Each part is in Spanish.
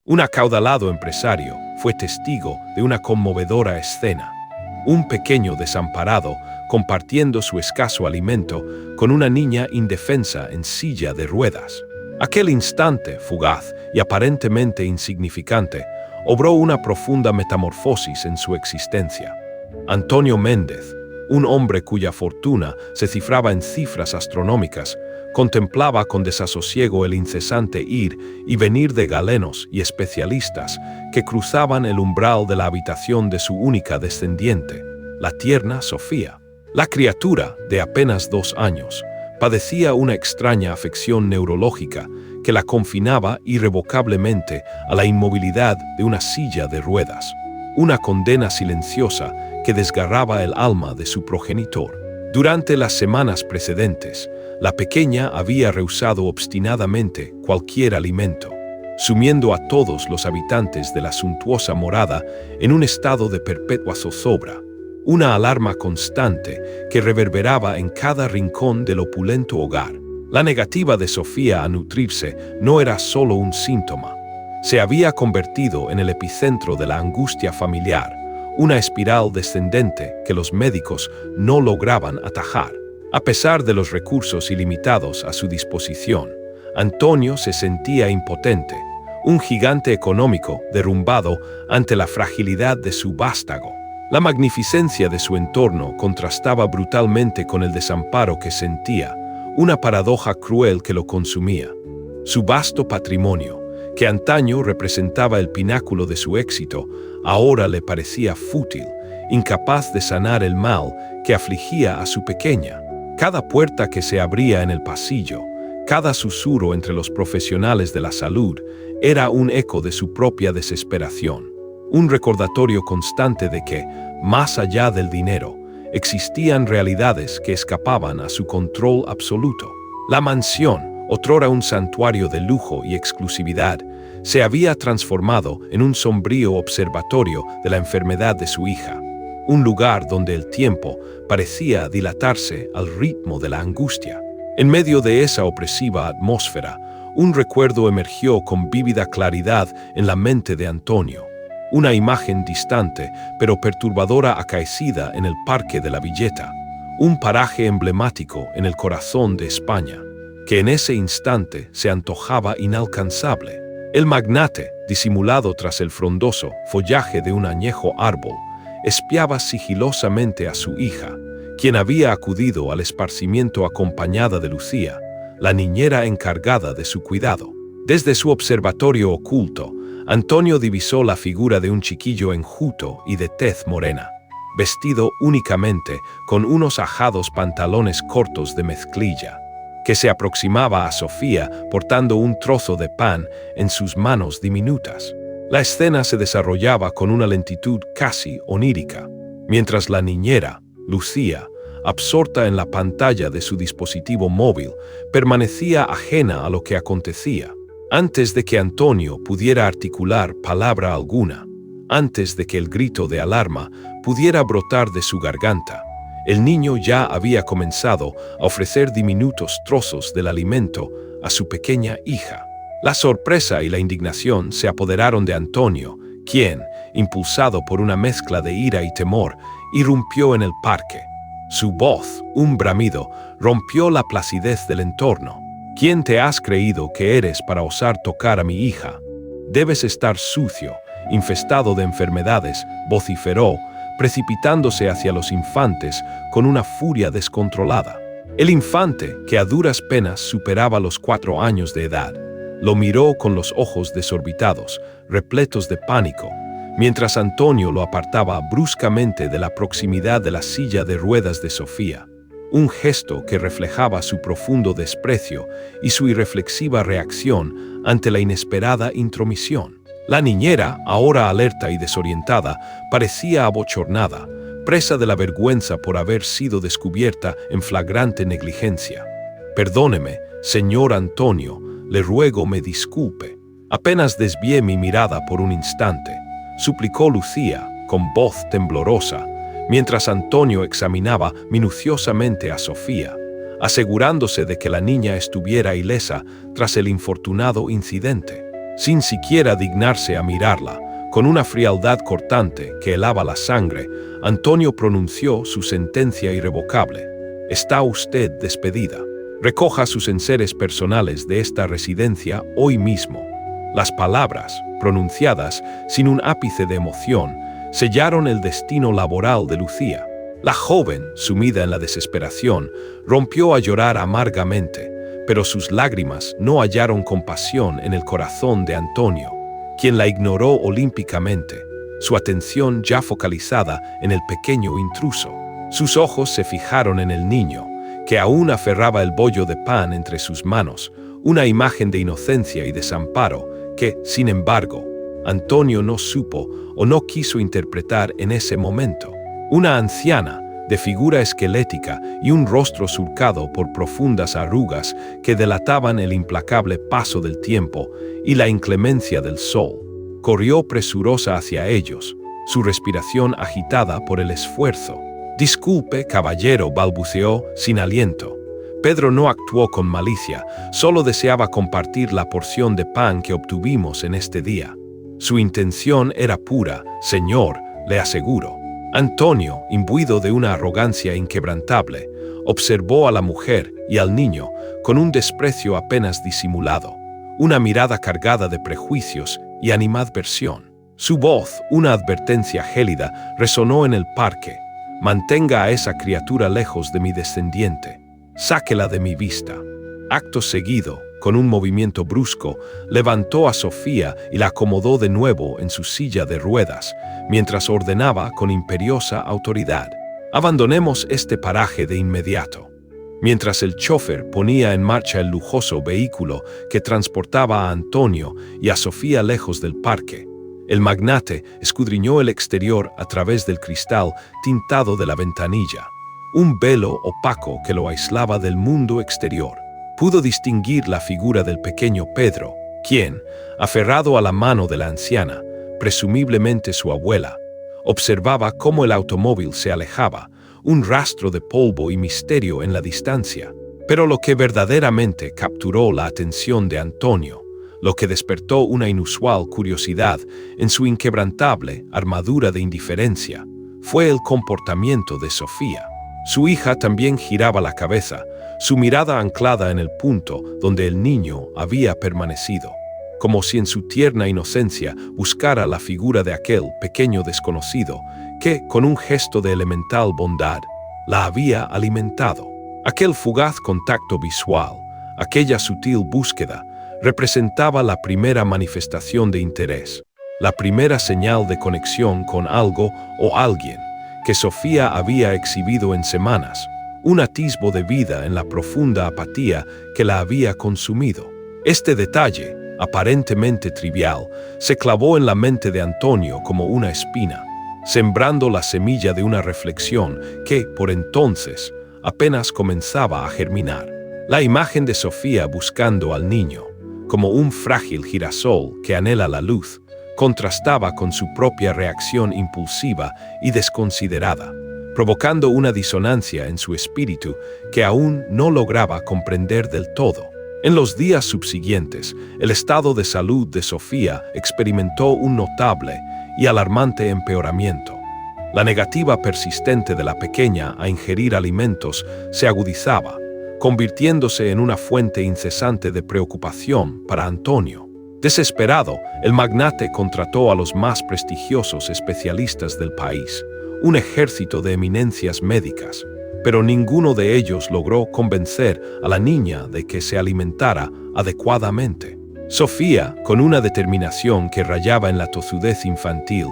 Un acaudalado empresario fue testigo de una conmovedora escena. Un pequeño desamparado compartiendo su escaso alimento con una niña indefensa en silla de ruedas. Aquel instante fugaz y aparentemente insignificante obró una profunda metamorfosis en su existencia. Antonio Méndez, un hombre cuya fortuna se cifraba en cifras astronómicas, contemplaba con desasosiego el incesante ir y venir de galenos y especialistas que cruzaban el umbral de la habitación de su única descendiente, la tierna Sofía. La criatura, de apenas 2 años, padecía una extraña afección neurológica que la confinaba irrevocablemente a la inmovilidad de una silla de ruedas, una condena silenciosa que desgarraba el alma de su progenitor. Durante las semanas precedentes, la pequeña había rehusado obstinadamente cualquier alimento, sumiendo a todos los habitantes de la suntuosa morada en un estado de perpetua zozobra, una alarma constante que reverberaba en cada rincón del opulento hogar. La negativa de Sofía a nutrirse no era solo un síntoma. Se había convertido en el epicentro de la angustia familiar, una espiral descendente que los médicos no lograban atajar. A pesar de los recursos ilimitados a su disposición, Antonio se sentía impotente, un gigante económico derrumbado ante la fragilidad de su vástago. La magnificencia de su entorno contrastaba brutalmente con el desamparo que sentía, una paradoja cruel que lo consumía. Su vasto patrimonio, que antaño representaba el pináculo de su éxito, ahora le parecía fútil, incapaz de sanar el mal que afligía a su pequeña. Cada puerta que se abría en el pasillo, cada susurro entre los profesionales de la salud, era un eco de su propia desesperación, un recordatorio constante de que, más allá del dinero, existían realidades que escapaban a su control absoluto. La mansión, otrora un santuario de lujo y exclusividad, se había transformado en un sombrío observatorio de la enfermedad de su hija, un lugar donde el tiempo parecía dilatarse al ritmo de la angustia. En medio de esa opresiva atmósfera, un recuerdo emergió con vívida claridad en la mente de Antonio, una imagen distante pero perturbadora acaecida en el Parque de la Villeta, un paraje emblemático en el corazón de España, que en ese instante se antojaba inalcanzable. El magnate, disimulado tras el frondoso follaje de un añejo árbol, espiaba sigilosamente a su hija, quien había acudido al esparcimiento acompañada de Lucía, la niñera encargada de su cuidado. Desde su observatorio oculto, Antonio divisó la figura de un chiquillo enjuto y de tez morena, vestido únicamente con unos ajados pantalones cortos de mezclilla, que se aproximaba a Sofía portando un trozo de pan en sus manos diminutas. La escena se desarrollaba con una lentitud casi onírica, mientras la niñera, Lucía, absorta en la pantalla de su dispositivo móvil, permanecía ajena a lo que acontecía. Antes de que Antonio pudiera articular palabra alguna, antes de que el grito de alarma pudiera brotar de su garganta, el niño ya había comenzado a ofrecer diminutos trozos del alimento a su pequeña hija. La sorpresa y la indignación se apoderaron de Antonio, quien, impulsado por una mezcla de ira y temor, irrumpió en el parque. Su voz, un bramido, rompió la placidez del entorno. ¿Quién te has creído que eres para osar tocar a mi hija? Debes estar sucio, infestado de enfermedades, vociferó, precipitándose hacia los infantes con una furia descontrolada. El infante, que a duras penas superaba los 4 años de edad, lo miró con los ojos desorbitados, repletos de pánico, mientras Antonio lo apartaba bruscamente de la proximidad de la silla de ruedas de Sofía, un gesto que reflejaba su profundo desprecio y su irreflexiva reacción ante la inesperada intromisión. La niñera, ahora alerta y desorientada, parecía abochornada, presa de la vergüenza por haber sido descubierta en flagrante negligencia. «Perdóneme, señor Antonio, le ruego me disculpe. Apenas desvié mi mirada por un instante», suplicó Lucía, con voz temblorosa, mientras Antonio examinaba minuciosamente a Sofía, asegurándose de que la niña estuviera ilesa tras el infortunado incidente. sin siquiera dignarse a mirarla. Con una frialdad cortante que helaba la sangre, Antonio pronunció su sentencia irrevocable. Está usted despedida. Recoja sus enseres personales de esta residencia hoy mismo. Las palabras, pronunciadas sin un ápice de emoción, sellaron el destino laboral de Lucía. La joven, sumida en la desesperación, rompió a llorar amargamente, pero sus lágrimas no hallaron compasión en el corazón de Antonio, quien la ignoró olímpicamente, su atención ya focalizada en el pequeño intruso. Sus ojos se fijaron en el niño, que aún aferraba el bollo de pan entre sus manos, una imagen de inocencia y desamparo que, sin embargo, Antonio no supo o no quiso interpretar en ese momento. Una anciana, de figura esquelética y un rostro surcado por profundas arrugas que delataban el implacable paso del tiempo y la inclemencia del sol, corrió presurosa hacia ellos, su respiración agitada por el esfuerzo. «Disculpe, caballero», balbuceó sin aliento. Pedro no actuó con malicia, solo deseaba compartir la porción de pan que obtuvimos en este día. Su intención era pura, señor, le aseguro. Antonio, imbuido de una arrogancia inquebrantable, observó a la mujer y al niño con un desprecio apenas disimulado, una mirada cargada de prejuicios y animadversión. Su voz, una advertencia gélida, resonó en el parque. «Mantenga a esa criatura lejos de mi descendiente. Sáquela de mi vista». Acto seguido, con un movimiento brusco, levantó a Sofía y la acomodó de nuevo en su silla de ruedas, mientras ordenaba con imperiosa autoridad: «Abandonemos este paraje de inmediato». Mientras el chofer ponía en marcha el lujoso vehículo que transportaba a Antonio y a Sofía lejos del parque, el magnate escudriñó el exterior a través del cristal tintado de la ventanilla, un velo opaco que lo aislaba del mundo exterior. Pudo distinguir la figura del pequeño Pedro, quien, aferrado a la mano de la anciana, presumiblemente su abuela, observaba cómo el automóvil se alejaba, un rastro de polvo y misterio en la distancia. Pero lo que verdaderamente capturó la atención de Antonio, lo que despertó una inusual curiosidad en su inquebrantable armadura de indiferencia, fue el comportamiento de Sofía. Su hija también giraba la cabeza, su mirada anclada en el punto donde el niño había permanecido, como si en su tierna inocencia buscara la figura de aquel pequeño desconocido que, con un gesto de elemental bondad, la había alimentado. Aquel fugaz contacto visual, aquella sutil búsqueda, representaba la primera manifestación de interés, la primera señal de conexión con algo o alguien que Sofía había exhibido en semanas, un atisbo de vida en la profunda apatía que la había consumido. Este detalle, aparentemente trivial, se clavó en la mente de Antonio como una espina, sembrando la semilla de una reflexión que, por entonces, apenas comenzaba a germinar. La imagen de Sofía buscando al niño, como un frágil girasol que anhela la luz, contrastaba con su propia reacción impulsiva y desconsiderada, provocando una disonancia en su espíritu que aún no lograba comprender del todo. En los días subsiguientes, el estado de salud de Sofía experimentó un notable y alarmante empeoramiento. La negativa persistente de la pequeña a ingerir alimentos se agudizaba, convirtiéndose en una fuente incesante de preocupación para Antonio. Desesperado, el magnate contrató a los más prestigiosos especialistas del país, un ejército de eminencias médicas, pero ninguno de ellos logró convencer a la niña de que se alimentara adecuadamente. Sofía, con una determinación que rayaba en la tozudez infantil,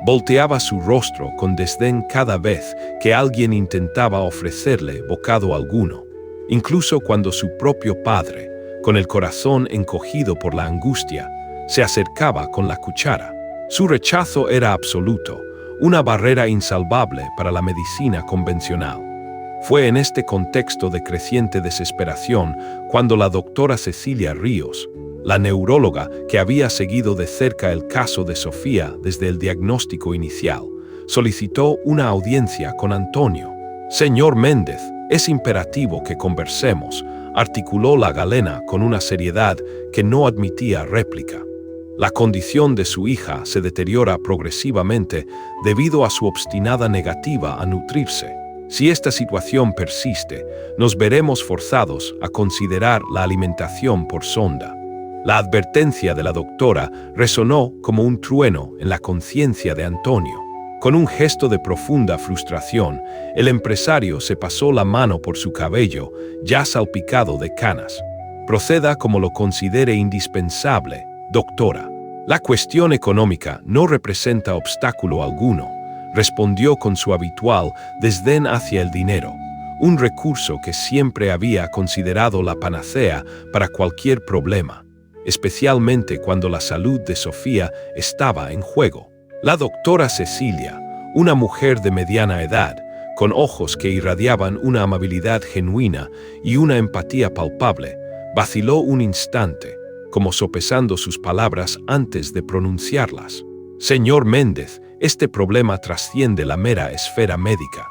volteaba su rostro con desdén cada vez que alguien intentaba ofrecerle bocado alguno, incluso cuando su propio padre, con el corazón encogido por la angustia, se acercaba con la cuchara. Su rechazo era absoluto, una barrera insalvable para la medicina convencional. Fue en este contexto de creciente desesperación cuando la doctora Cecilia Ríos, la neuróloga que había seguido de cerca el caso de Sofía desde el diagnóstico inicial, solicitó una audiencia con Antonio. «Señor Méndez, es imperativo que conversemos», articuló la galena con una seriedad que no admitía réplica. La condición de su hija se deteriora progresivamente debido a su obstinada negativa a nutrirse. Si esta situación persiste, nos veremos forzados a considerar la alimentación por sonda. La advertencia de la doctora resonó como un trueno en la conciencia de Antonio. Con un gesto de profunda frustración, el empresario se pasó la mano por su cabello, ya salpicado de canas. Proceda como lo considere indispensable, doctora. La cuestión económica no representa obstáculo alguno, respondió con su habitual desdén hacia el dinero, un recurso que siempre había considerado la panacea para cualquier problema, especialmente cuando la salud de Sofía estaba en juego. La doctora Cecilia, una mujer de mediana edad, con ojos que irradiaban una amabilidad genuina y una empatía palpable, vaciló un instante, como sopesando sus palabras antes de pronunciarlas. Señor Méndez, este problema trasciende la mera esfera médica.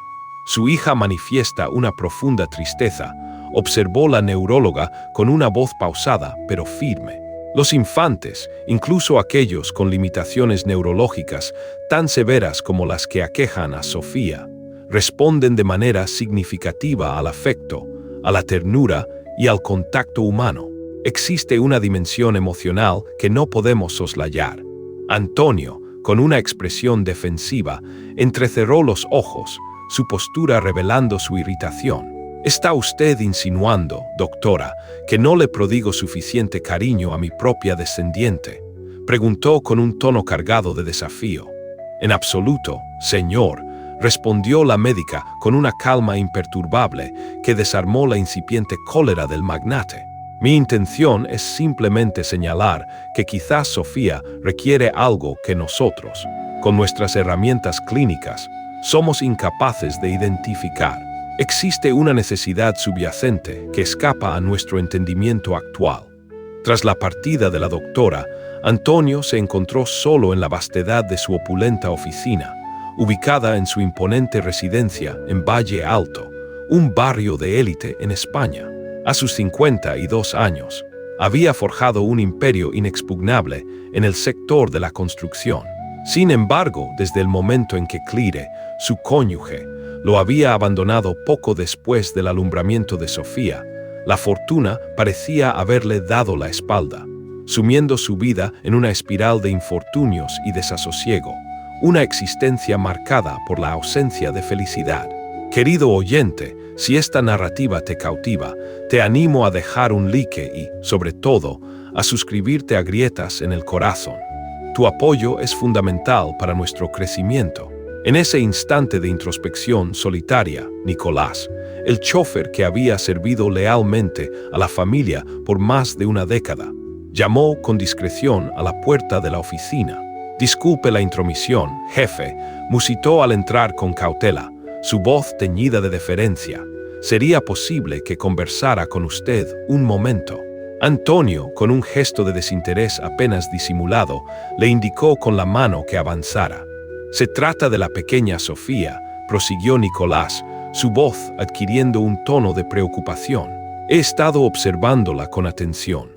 Su hija manifiesta una profunda tristeza, observó la neuróloga con una voz pausada pero firme. Los infantes, incluso aquellos con limitaciones neurológicas tan severas como las que aquejan a Sofía, responden de manera significativa al afecto, a la ternura y al contacto humano. Existe una dimensión emocional que no podemos soslayar. Antonio, con una expresión defensiva, entrecerró los ojos, su postura revelando su irritación. ¿Está usted insinuando, doctora, que no le prodigo suficiente cariño a mi propia descendiente?, preguntó con un tono cargado de desafío. En absoluto, señor, respondió la médica con una calma imperturbable que desarmó la incipiente cólera del magnate. Mi intención es simplemente señalar que quizás Sofía requiere algo que nosotros, con nuestras herramientas clínicas, somos incapaces de identificar. Existe una necesidad subyacente que escapa a nuestro entendimiento actual. Tras la partida de la doctora, Antonio se encontró solo en la vastedad de su opulenta oficina, ubicada en su imponente residencia en Valle Alto, un barrio de élite en España. A sus 52 años, había forjado un imperio inexpugnable en el sector de la construcción. Sin embargo, desde el momento en que Clire, su cónyuge, lo había abandonado poco después del alumbramiento de Sofía, la fortuna parecía haberle dado la espalda, sumiendo su vida en una espiral de infortunios y desasosiego, una existencia marcada por la ausencia de felicidad. Querido oyente, si esta narrativa te cautiva, te animo a dejar un like y, sobre todo, a suscribirte a Grietas en el Corazón. Tu apoyo es fundamental para nuestro crecimiento. En ese instante de introspección solitaria, Nicolás, el chofer que había servido lealmente a la familia por más de una década, llamó con discreción a la puerta de la oficina. Disculpe la intromisión, jefe, musitó al entrar con cautela, su voz teñida de deferencia. ¿Sería posible que conversara con usted un momento? Antonio, con un gesto de desinterés apenas disimulado, le indicó con la mano que avanzara. Se trata de la pequeña Sofía, prosiguió Nicolás, su voz adquiriendo un tono de preocupación. He estado observándola con atención.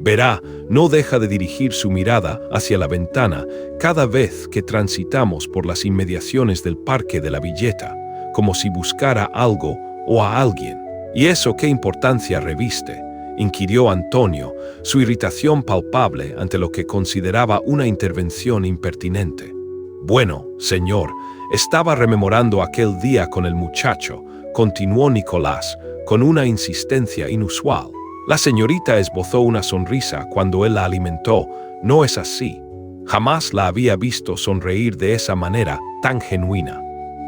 Verá, no deja de dirigir su mirada hacia la ventana cada vez que transitamos por las inmediaciones del Parque de la Villeta, como si buscara algo o a alguien. ¿Y eso qué importancia reviste?, inquirió Antonio, su irritación palpable ante lo que consideraba una intervención impertinente. Bueno, señor, estaba rememorando aquel día con el muchacho, continuó Nicolás, con una insistencia inusual. La señorita esbozó una sonrisa cuando él la alimentó. No es así. Jamás la había visto sonreír de esa manera tan genuina.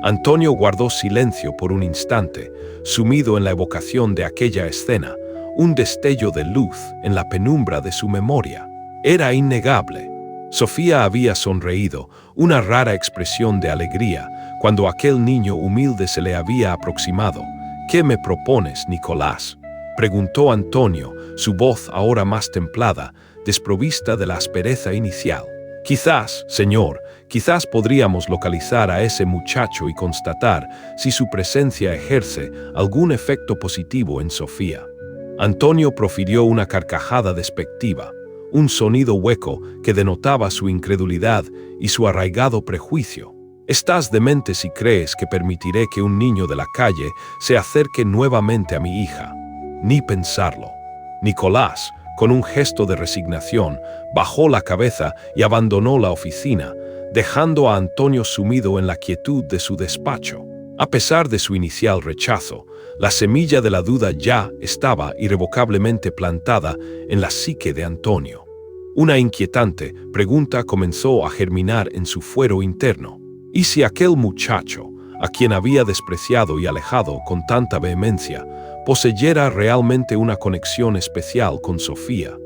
Antonio guardó silencio por un instante, sumido en la evocación de aquella escena, un destello de luz en la penumbra de su memoria. Era innegable. Sofía había sonreído, una rara expresión de alegría, cuando aquel niño humilde se le había aproximado. ¿Qué me propones, Nicolás?, preguntó Antonio, su voz ahora más templada, desprovista de la aspereza inicial. Quizás, señor, quizás podríamos localizar a ese muchacho y constatar si su presencia ejerce algún efecto positivo en Sofía. Antonio profirió una carcajada despectiva, un sonido hueco que denotaba su incredulidad y su arraigado prejuicio. Estás demente si crees que permitiré que un niño de la calle se acerque nuevamente a mi hija. Ni pensarlo. Nicolás, con un gesto de resignación, bajó la cabeza y abandonó la oficina, dejando a Antonio sumido en la quietud de su despacho. A pesar de su inicial rechazo, la semilla de la duda ya estaba irrevocablemente plantada en la psique de Antonio. Una inquietante pregunta comenzó a germinar en su fuero interno. ¿Y si aquel muchacho, a quien había despreciado y alejado con tanta vehemencia, poseyera realmente una conexión especial con Sofía?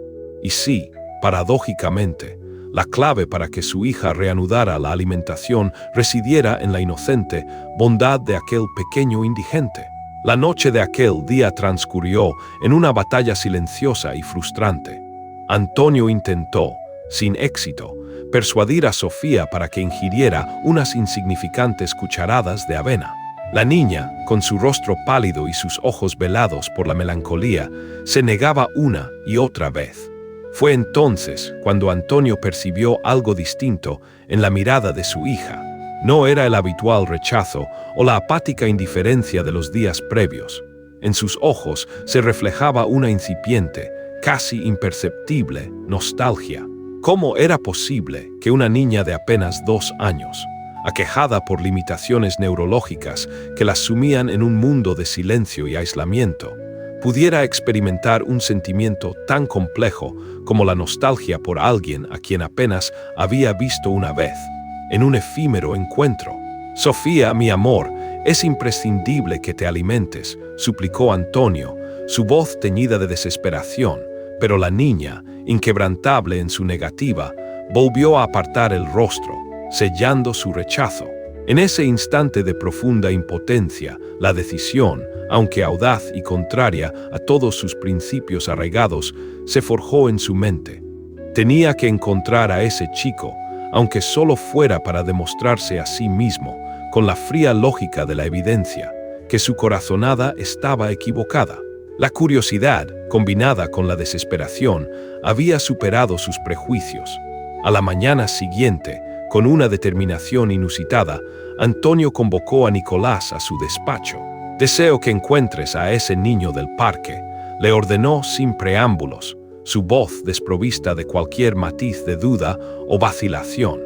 Y si, paradójicamente, la clave para que su hija reanudara la alimentación residiera en la inocente bondad de aquel pequeño indigente. La noche de aquel día transcurrió en una batalla silenciosa y frustrante. Antonio intentó, sin éxito, persuadir a Sofía para que ingiriera unas insignificantes cucharadas de avena. La niña, con su rostro pálido y sus ojos velados por la melancolía, se negaba una y otra vez. Fue entonces cuando Antonio percibió algo distinto en la mirada de su hija. No era el habitual rechazo o la apática indiferencia de los días previos. En sus ojos se reflejaba una incipiente, casi imperceptible, nostalgia. ¿Cómo era posible que una niña de apenas 2 años, aquejada por limitaciones neurológicas que la sumían en un mundo de silencio y aislamiento, pudiera experimentar un sentimiento tan complejo como la nostalgia por alguien a quien apenas había visto una vez, en un efímero encuentro? «Sofía, mi amor, es imprescindible que te alimentes», suplicó Antonio, su voz teñida de desesperación, pero la niña, inquebrantable en su negativa, volvió a apartar el rostro, sellando su rechazo. En ese instante de profunda impotencia, la decisión, aunque audaz y contraria a todos sus principios arraigados, se forjó en su mente. Tenía que encontrar a ese chico, aunque solo fuera para demostrarse a sí mismo, con la fría lógica de la evidencia, que su corazonada estaba equivocada. La curiosidad, combinada con la desesperación, había superado sus prejuicios. A la mañana siguiente, con una determinación inusitada, Antonio convocó a Nicolás a su despacho. «Deseo que encuentres a ese niño del parque», le ordenó sin preámbulos, su voz desprovista de cualquier matiz de duda o vacilación,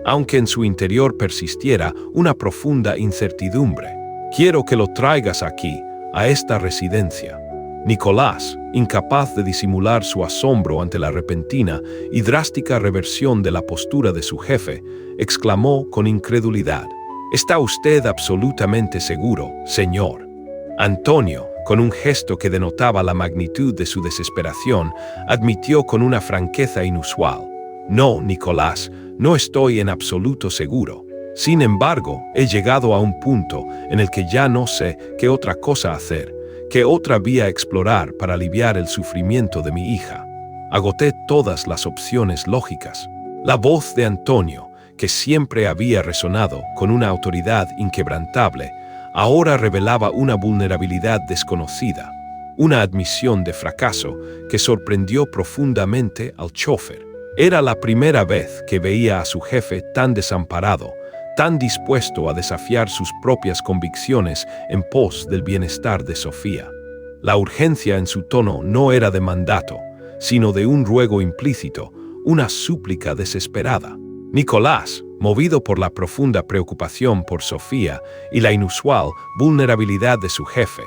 aunque en su interior persistiera una profunda incertidumbre. «Quiero que lo traigas aquí, a esta residencia». Nicolás, incapaz de disimular su asombro ante la repentina y drástica reversión de la postura de su jefe, exclamó con incredulidad: «¿Está usted absolutamente seguro, señor?». Antonio, con un gesto que denotaba la magnitud de su desesperación, admitió con una franqueza inusual: «No, Nicolás, no estoy en absoluto seguro. Sin embargo, he llegado a un punto en el que ya no sé qué otra cosa hacer, qué otra vía explorar para aliviar el sufrimiento de mi hija. Agoté todas las opciones lógicas». La voz de Antonio, que siempre había resonado con una autoridad inquebrantable, ahora revelaba una vulnerabilidad desconocida, una admisión de fracaso que sorprendió profundamente al chofer. Era la primera vez que veía a su jefe tan desamparado, tan dispuesto a desafiar sus propias convicciones en pos del bienestar de Sofía. La urgencia en su tono no era de mandato, sino de un ruego implícito, una súplica desesperada. Nicolás, movido por la profunda preocupación por Sofía y la inusual vulnerabilidad de su jefe,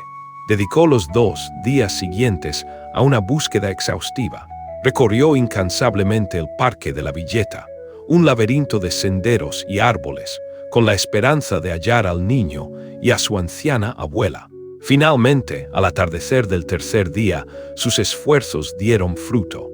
dedicó los 2 días siguientes a una búsqueda exhaustiva. Recorrió incansablemente el parque de la Villeta, un laberinto de senderos y árboles, con la esperanza de hallar al niño y a su anciana abuela. Finalmente, al atardecer del tercer día, sus esfuerzos dieron fruto.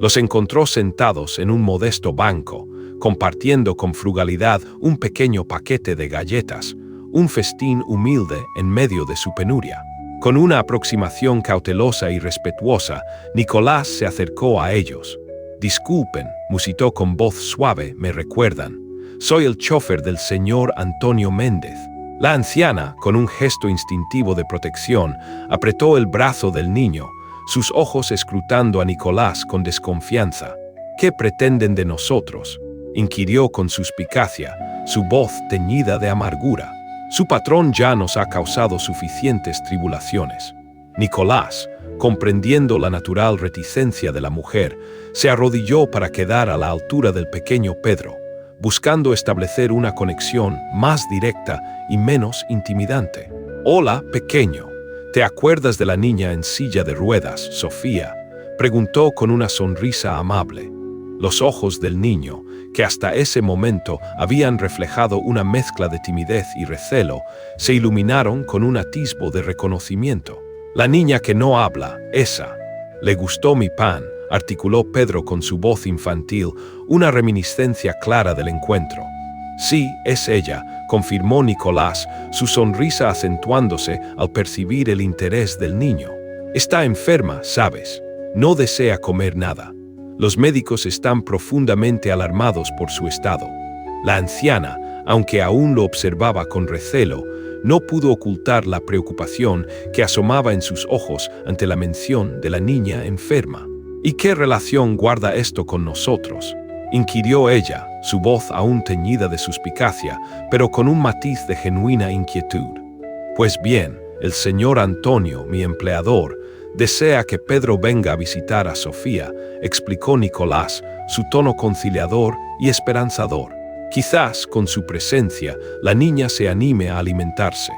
Los encontró sentados en un modesto banco, compartiendo con frugalidad un pequeño paquete de galletas, un festín humilde en medio de su penuria. Con una aproximación cautelosa y respetuosa, Nicolás se acercó a ellos. «Disculpen», musitó con voz suave, «me recuerdan. Soy el chofer del señor Antonio Méndez». La anciana, con un gesto instintivo de protección, apretó el brazo del niño, sus ojos escrutando a Nicolás con desconfianza. ¿Qué pretenden de nosotros?, inquirió con suspicacia, su voz teñida de amargura. Su patrón ya nos ha causado suficientes tribulaciones. Nicolás, comprendiendo la natural reticencia de la mujer, se arrodilló para quedar a la altura del pequeño Pedro, buscando establecer una conexión más directa y menos intimidante. «Hola, pequeño. ¿Te acuerdas de la niña en silla de ruedas, Sofía?», preguntó con una sonrisa amable. Los ojos del niño, que hasta ese momento habían reflejado una mezcla de timidez y recelo, se iluminaron con un atisbo de reconocimiento. «La niña que no habla, esa. Le gustó mi pan», articuló Pedro con su voz infantil, una reminiscencia clara del encuentro. «Sí, es ella», confirmó Nicolás, su sonrisa acentuándose al percibir el interés del niño. «Está enferma, ¿sabes? No desea comer nada. Los médicos están profundamente alarmados por su estado». La anciana, aunque aún lo observaba con recelo, no pudo ocultar la preocupación que asomaba en sus ojos ante la mención de la niña enferma. «¿Y qué relación guarda esto con nosotros?», inquirió ella, su voz aún teñida de suspicacia, pero con un matiz de genuina inquietud. «Pues bien, el señor Antonio, mi empleador, desea que Pedro venga a visitar a Sofía», explicó Nicolás, su tono conciliador y esperanzador. «Quizás, con su presencia, la niña se anime a alimentarse».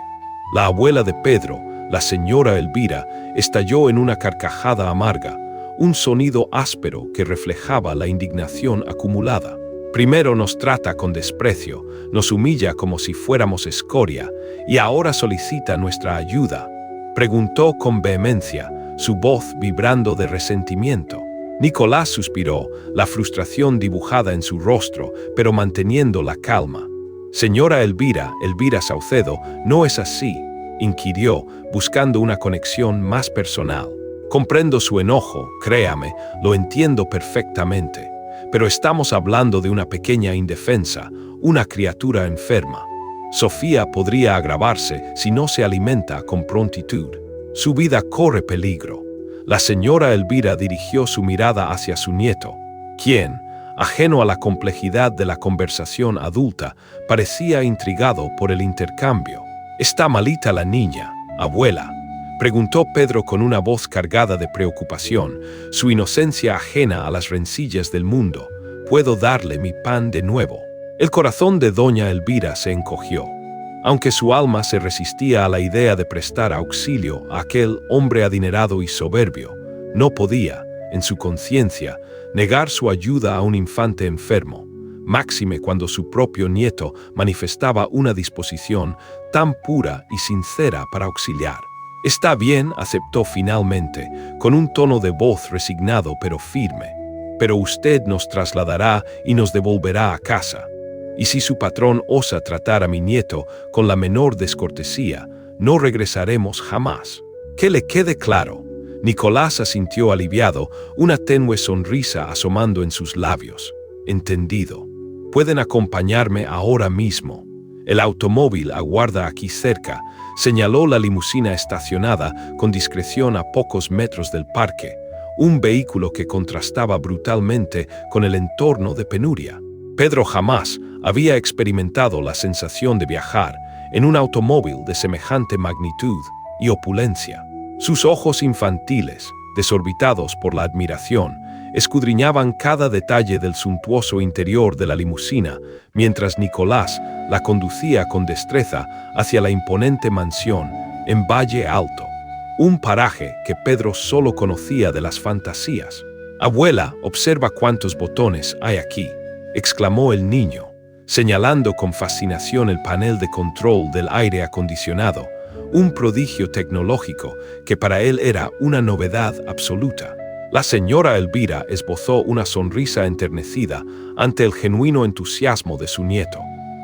La abuela de Pedro, la señora Elvira, estalló en una carcajada amarga, un sonido áspero que reflejaba la indignación acumulada. «Primero nos trata con desprecio, nos humilla como si fuéramos escoria, y ahora solicita nuestra ayuda», preguntó con vehemencia, su voz vibrando de resentimiento. Nicolás suspiró, la frustración dibujada en su rostro, pero manteniendo la calma. «Señora Elvira Saucedo, no es así», inquirió, buscando una conexión más personal. «Comprendo su enojo, créame, lo entiendo perfectamente. Pero estamos hablando de una pequeña indefensa, una criatura enferma. Sofía podría agravarse si no se alimenta con prontitud. Su vida corre peligro». La señora Elvira dirigió su mirada hacia su nieto, quien, ajeno a la complejidad de la conversación adulta, parecía intrigado por el intercambio. «¿Está malita la niña, abuela?», preguntó Pedro con una voz cargada de preocupación, su inocencia ajena a las rencillas del mundo. «¿Puedo darle mi pan de nuevo?». El corazón de doña Elvira se encogió. Aunque su alma se resistía a la idea de prestar auxilio a aquel hombre adinerado y soberbio, no podía, en su conciencia, negar su ayuda a un infante enfermo, máxime cuando su propio nieto manifestaba una disposición tan pura y sincera para auxiliar. «Está bien», aceptó finalmente, con un tono de voz resignado pero firme. «Pero usted nos trasladará y nos devolverá a casa. Y si su patrón osa tratar a mi nieto con la menor descortesía, no regresaremos jamás». «Que le quede claro». Nicolás asintió aliviado, una tenue sonrisa asomando en sus labios. «Entendido. Pueden acompañarme ahora mismo. El automóvil aguarda aquí cerca», señaló la limusina estacionada con discreción a pocos metros del parque, un vehículo que contrastaba brutalmente con el entorno de penuria. Pedro jamás había experimentado la sensación de viajar en un automóvil de semejante magnitud y opulencia. Sus ojos infantiles, desorbitados por la admiración, escudriñaban cada detalle del suntuoso interior de la limusina, mientras Nicolás la conducía con destreza hacia la imponente mansión en Valle Alto, un paraje que Pedro solo conocía de las fantasías. «Abuela, observa cuántos botones hay aquí», exclamó el niño, señalando con fascinación el panel de control del aire acondicionado, un prodigio tecnológico que para él era una novedad absoluta. La señora Elvira esbozó una sonrisa enternecida ante el genuino entusiasmo de su nieto,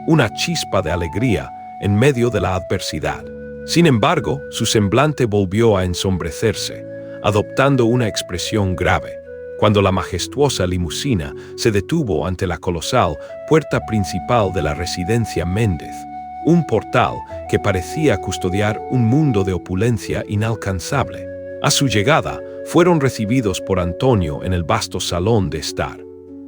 una chispa de alegría en medio de la adversidad. Sin embargo, su semblante volvió a ensombrecerse, adoptando una expresión grave, cuando la majestuosa limusina se detuvo ante la colosal puerta principal de la residencia Méndez, un portal que parecía custodiar un mundo de opulencia inalcanzable. A su llegada, fueron recibidos por Antonio en el vasto salón de estar.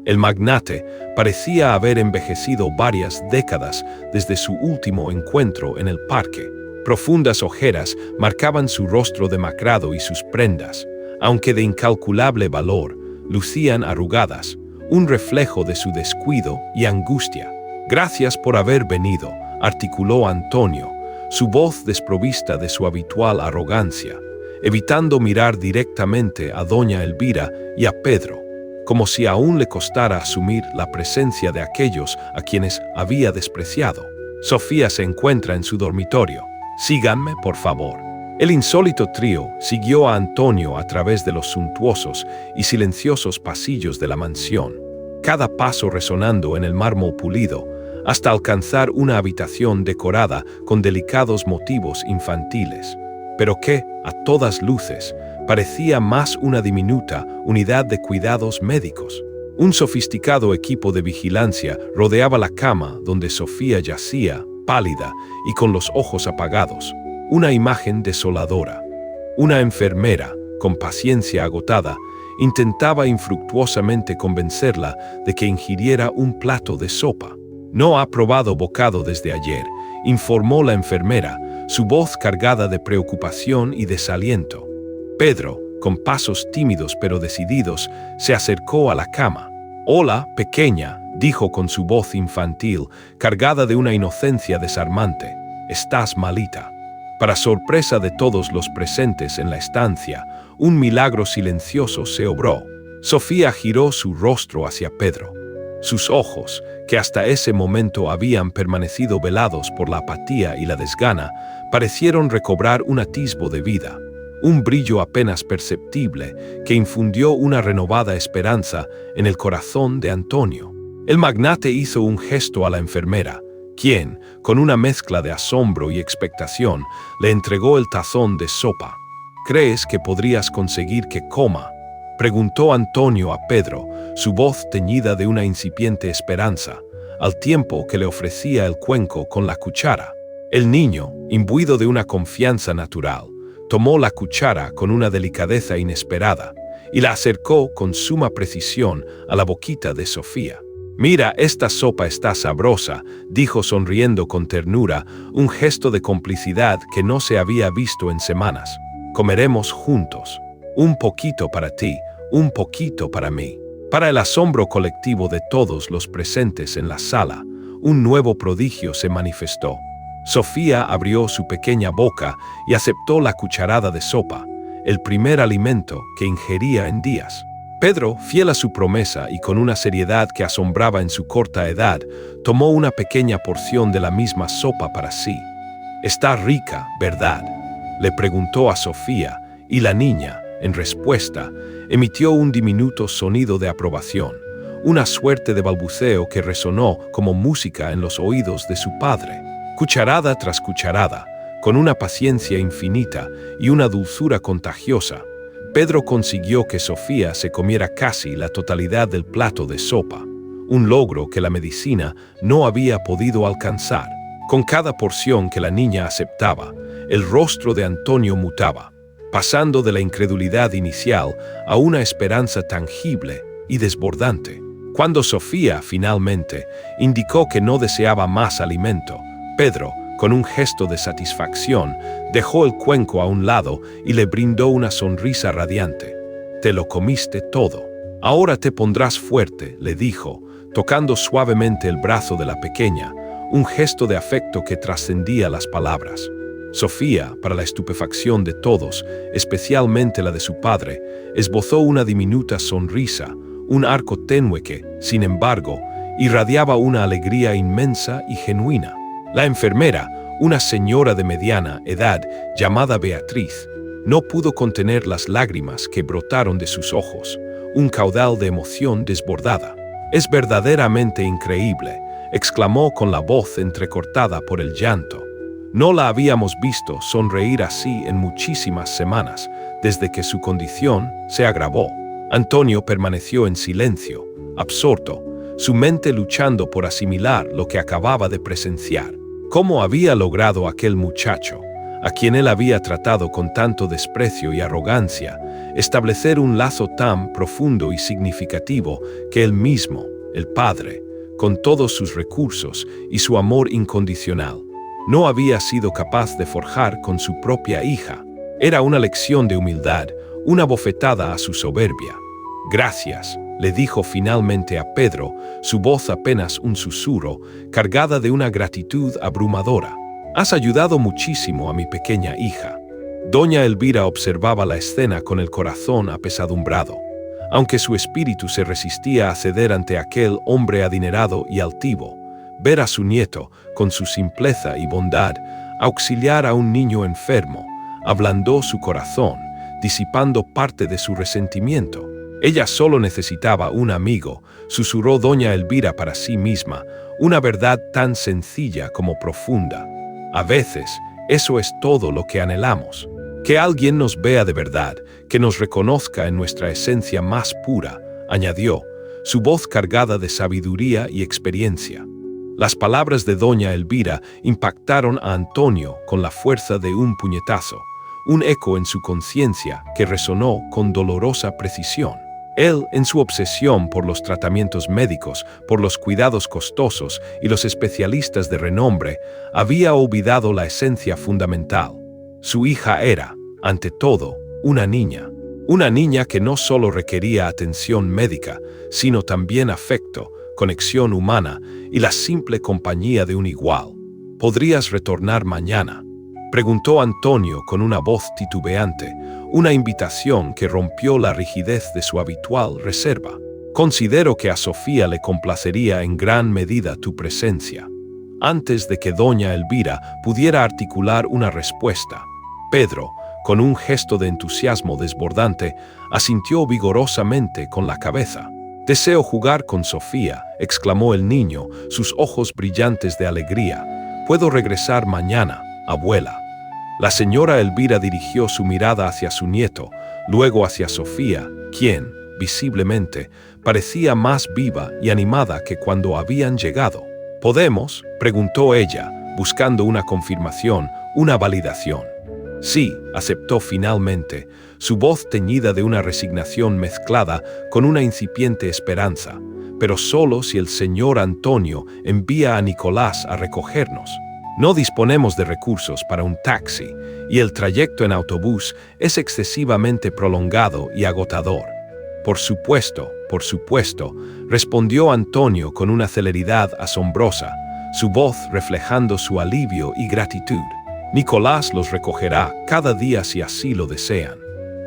El magnate parecía haber envejecido varias décadas desde su último encuentro en el parque. Profundas ojeras marcaban su rostro demacrado y sus prendas, aunque de incalculable valor, lucían arrugadas, un reflejo de su descuido y angustia. «Gracias por haber venido», articuló Antonio, su voz desprovista de su habitual arrogancia, evitando mirar directamente a doña Elvira y a Pedro, como si aún le costara asumir la presencia de aquellos a quienes había despreciado. «Sofía se encuentra en su dormitorio. Síganme, por favor». El insólito trío siguió a Antonio a través de los suntuosos y silenciosos pasillos de la mansión, cada paso resonando en el mármol pulido, hasta alcanzar una habitación decorada con delicados motivos infantiles, pero que, a todas luces, parecía más una diminuta unidad de cuidados médicos. Un sofisticado equipo de vigilancia rodeaba la cama donde Sofía yacía, pálida y con los ojos apagados, una imagen desoladora. Una enfermera, con paciencia agotada, intentaba infructuosamente convencerla de que ingiriera un plato de sopa. «No ha probado bocado desde ayer», informó la enfermera, su voz cargada de preocupación y desaliento. Pedro, con pasos tímidos pero decididos, se acercó a la cama. «Hola, pequeña», dijo con su voz infantil, cargada de una inocencia desarmante. «Estás malita». Para sorpresa de todos los presentes en la estancia, un milagro silencioso se obró. Sofía giró su rostro hacia Pedro. Sus ojos, que hasta ese momento habían permanecido velados por la apatía y la desgana, parecieron recobrar un atisbo de vida, un brillo apenas perceptible que infundió una renovada esperanza en el corazón de Antonio. El magnate hizo un gesto a la enfermera, quien, con una mezcla de asombro y expectación, le entregó el tazón de sopa. «¿Crees que podrías conseguir que coma?», preguntó Antonio a Pedro, su voz teñida de una incipiente esperanza, al tiempo que le ofrecía el cuenco con la cuchara. El niño, imbuido de una confianza natural, tomó la cuchara con una delicadeza inesperada y la acercó con suma precisión a la boquita de Sofía. «Mira, esta sopa está sabrosa», dijo sonriendo con ternura, un gesto de complicidad que no se había visto en semanas. «Comeremos juntos. Un poquito para ti, un poquito para mí». Para el asombro colectivo de todos los presentes en la sala, un nuevo prodigio se manifestó. Sofía abrió su pequeña boca y aceptó la cucharada de sopa, el primer alimento que ingería en días. Pedro, fiel a su promesa y con una seriedad que asombraba en su corta edad, tomó una pequeña porción de la misma sopa para sí. «Está rica, ¿verdad?», le preguntó a Sofía, y la niña, en respuesta, emitió un diminuto sonido de aprobación, una suerte de balbuceo que resonó como música en los oídos de su padre. Cucharada tras cucharada, con una paciencia infinita y una dulzura contagiosa, Pedro consiguió que Sofía se comiera casi la totalidad del plato de sopa, un logro que la medicina no había podido alcanzar. Con cada porción que la niña aceptaba, el rostro de Antonio mutaba, pasando de la incredulidad inicial a una esperanza tangible y desbordante. Cuando Sofía, finalmente, indicó que no deseaba más alimento, Pedro, con un gesto de satisfacción, dejó el cuenco a un lado y le brindó una sonrisa radiante. «Te lo comiste todo. Ahora te pondrás fuerte», le dijo, tocando suavemente el brazo de la pequeña, un gesto de afecto que trascendía las palabras. Sofía, para la estupefacción de todos, especialmente la de su padre, esbozó una diminuta sonrisa, un arco tenue que, sin embargo, irradiaba una alegría inmensa y genuina. La enfermera, una señora de mediana edad llamada Beatriz, no pudo contener las lágrimas que brotaron de sus ojos, un caudal de emoción desbordada. «Es verdaderamente increíble», exclamó con la voz entrecortada por el llanto. «No la habíamos visto sonreír así en muchísimas semanas, desde que su condición se agravó». Antonio permaneció en silencio, absorto, su mente luchando por asimilar lo que acababa de presenciar. ¿Cómo había logrado aquel muchacho, a quien él había tratado con tanto desprecio y arrogancia, establecer un lazo tan profundo y significativo que él mismo, el padre, con todos sus recursos y su amor incondicional, no había sido capaz de forjar con su propia hija. Era una lección de humildad, una bofetada a su soberbia. «Gracias», le dijo finalmente a Pedro, su voz apenas un susurro, cargada de una gratitud abrumadora. «Has ayudado muchísimo a mi pequeña hija». Doña Elvira observaba la escena con el corazón apesadumbrado. Aunque su espíritu se resistía a ceder ante aquel hombre adinerado y altivo, ver a su nieto, con su simpleza y bondad, auxiliar a un niño enfermo, ablandó su corazón, disipando parte de su resentimiento. Ella solo necesitaba un amigo, susurró doña Elvira para sí misma, una verdad tan sencilla como profunda. A veces, eso es todo lo que anhelamos. Que alguien nos vea de verdad, que nos reconozca en nuestra esencia más pura, añadió, su voz cargada de sabiduría y experiencia. Las palabras de doña Elvira impactaron a Antonio con la fuerza de un puñetazo, un eco en su conciencia que resonó con dolorosa precisión. Él, en su obsesión por los tratamientos médicos, por los cuidados costosos y los especialistas de renombre, había olvidado la esencia fundamental. Su hija era, ante todo, una niña que no solo requería atención médica, sino también afecto, conexión humana y la simple compañía de un igual. ¿Podrías retornar mañana?, preguntó Antonio con una voz titubeante, una invitación que rompió la rigidez de su habitual reserva. Considero que a Sofía le complacería en gran medida tu presencia. Antes de que doña Elvira pudiera articular una respuesta, Pedro, con un gesto de entusiasmo desbordante, asintió vigorosamente con la cabeza. «Deseo jugar con Sofía», exclamó el niño, sus ojos brillantes de alegría. «Puedo regresar mañana, abuela». La señora Elvira dirigió su mirada hacia su nieto, luego hacia Sofía, quien, visiblemente, parecía más viva y animada que cuando habían llegado. «¿Podemos?», preguntó ella, buscando una confirmación, una validación. «Sí», aceptó finalmente, su voz teñida de una resignación mezclada con una incipiente esperanza, «pero solo si el señor Antonio envía a Nicolás a recogernos. No disponemos de recursos para un taxi y el trayecto en autobús es excesivamente prolongado y agotador». Por supuesto», respondió Antonio con una celeridad asombrosa, su voz reflejando su alivio y gratitud. «Nicolás los recogerá cada día si así lo desean».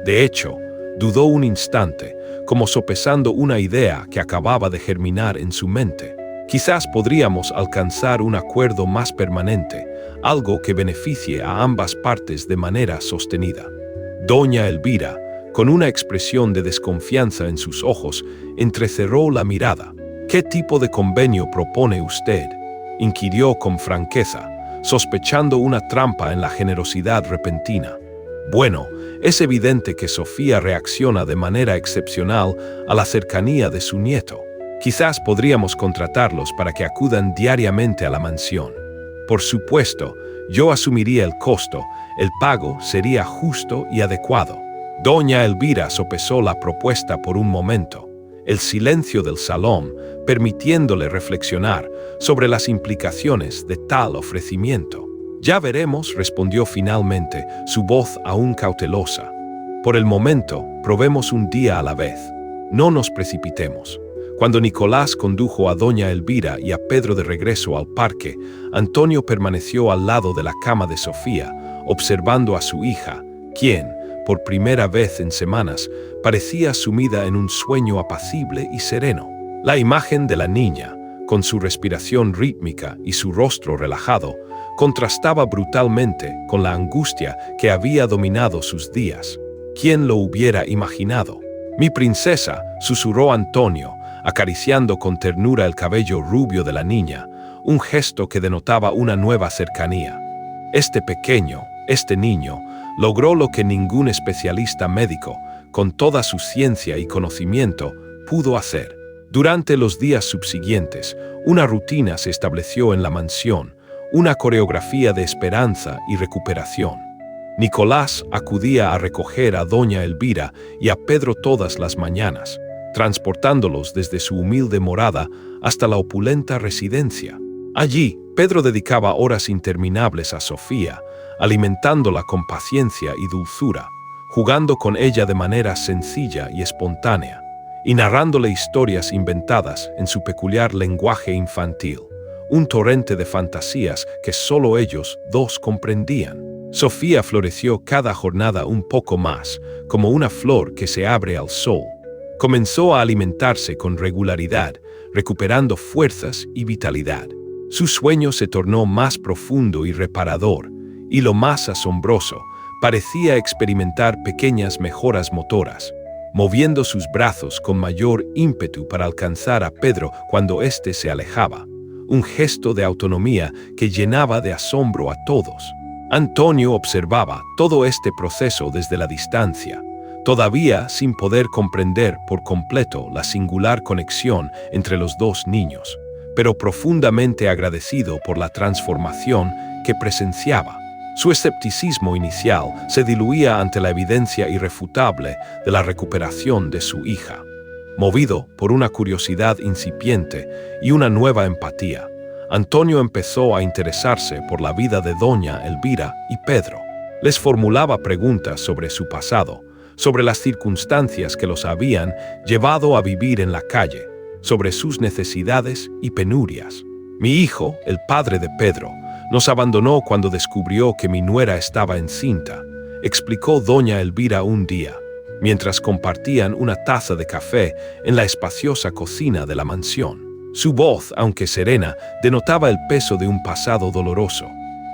De hecho, dudó un instante, como sopesando una idea que acababa de germinar en su mente. «Quizás podríamos alcanzar un acuerdo más permanente, algo que beneficie a ambas partes de manera sostenida». Doña Elvira, con una expresión de desconfianza en sus ojos, entrecerró la mirada. «¿Qué tipo de convenio propone usted?», inquirió con franqueza, sospechando una trampa en la generosidad repentina. «Bueno, es evidente que Sofía reacciona de manera excepcional a la cercanía de su nieto. Quizás podríamos contratarlos para que acudan diariamente a la mansión. Por supuesto, yo asumiría el costo, el pago sería justo y adecuado». Doña Elvira sopesó la propuesta por un momento, el silencio del salón permitiéndole reflexionar sobre las implicaciones de tal ofrecimiento. «Ya veremos», respondió finalmente, su voz aún cautelosa. «Por el momento, probemos un día a la vez. No nos precipitemos». Cuando Nicolás condujo a doña Elvira y a Pedro de regreso al parque, Antonio permaneció al lado de la cama de Sofía, observando a su hija, quien, por primera vez en semanas, parecía sumida en un sueño apacible y sereno. La imagen de la niña, con su respiración rítmica y su rostro relajado, contrastaba brutalmente con la angustia que había dominado sus días. ¿Quién lo hubiera imaginado? «Mi princesa», susurró Antonio, acariciando con ternura el cabello rubio de la niña, un gesto que denotaba una nueva cercanía. Este niño, logró lo que ningún especialista médico, con toda su ciencia y conocimiento, pudo hacer. Durante los días subsiguientes, una rutina se estableció en la mansión, una coreografía de esperanza y recuperación. Nicolás acudía a recoger a doña Elvira y a Pedro todas las mañanas, transportándolos desde su humilde morada hasta la opulenta residencia. Allí, Pedro dedicaba horas interminables a Sofía, alimentándola con paciencia y dulzura, jugando con ella de manera sencilla y espontánea, y narrándole historias inventadas en su peculiar lenguaje infantil, un torrente de fantasías que solo ellos dos comprendían. Sofía floreció cada jornada un poco más, como una flor que se abre al sol. Comenzó a alimentarse con regularidad, recuperando fuerzas y vitalidad. Su sueño se tornó más profundo y reparador, y lo más asombroso, parecía experimentar pequeñas mejoras motoras, moviendo sus brazos con mayor ímpetu para alcanzar a Pedro cuando éste se alejaba, un gesto de autonomía que llenaba de asombro a todos. Antonio observaba todo este proceso desde la distancia, todavía sin poder comprender por completo la singular conexión entre los dos niños, pero profundamente agradecido por la transformación que presenciaba. Su escepticismo inicial se diluía ante la evidencia irrefutable de la recuperación de su hija. Movido por una curiosidad incipiente y una nueva empatía, Antonio empezó a interesarse por la vida de doña Elvira y Pedro. Les formulaba preguntas sobre su pasado, sobre las circunstancias que los habían llevado a vivir en la calle, sobre sus necesidades y penurias. Mi hijo, el padre de Pedro, nos abandonó cuando descubrió que mi nuera estaba encinta, explicó doña Elvira un día, mientras compartían una taza de café en la espaciosa cocina de la mansión. Su voz, aunque serena, denotaba el peso de un pasado doloroso.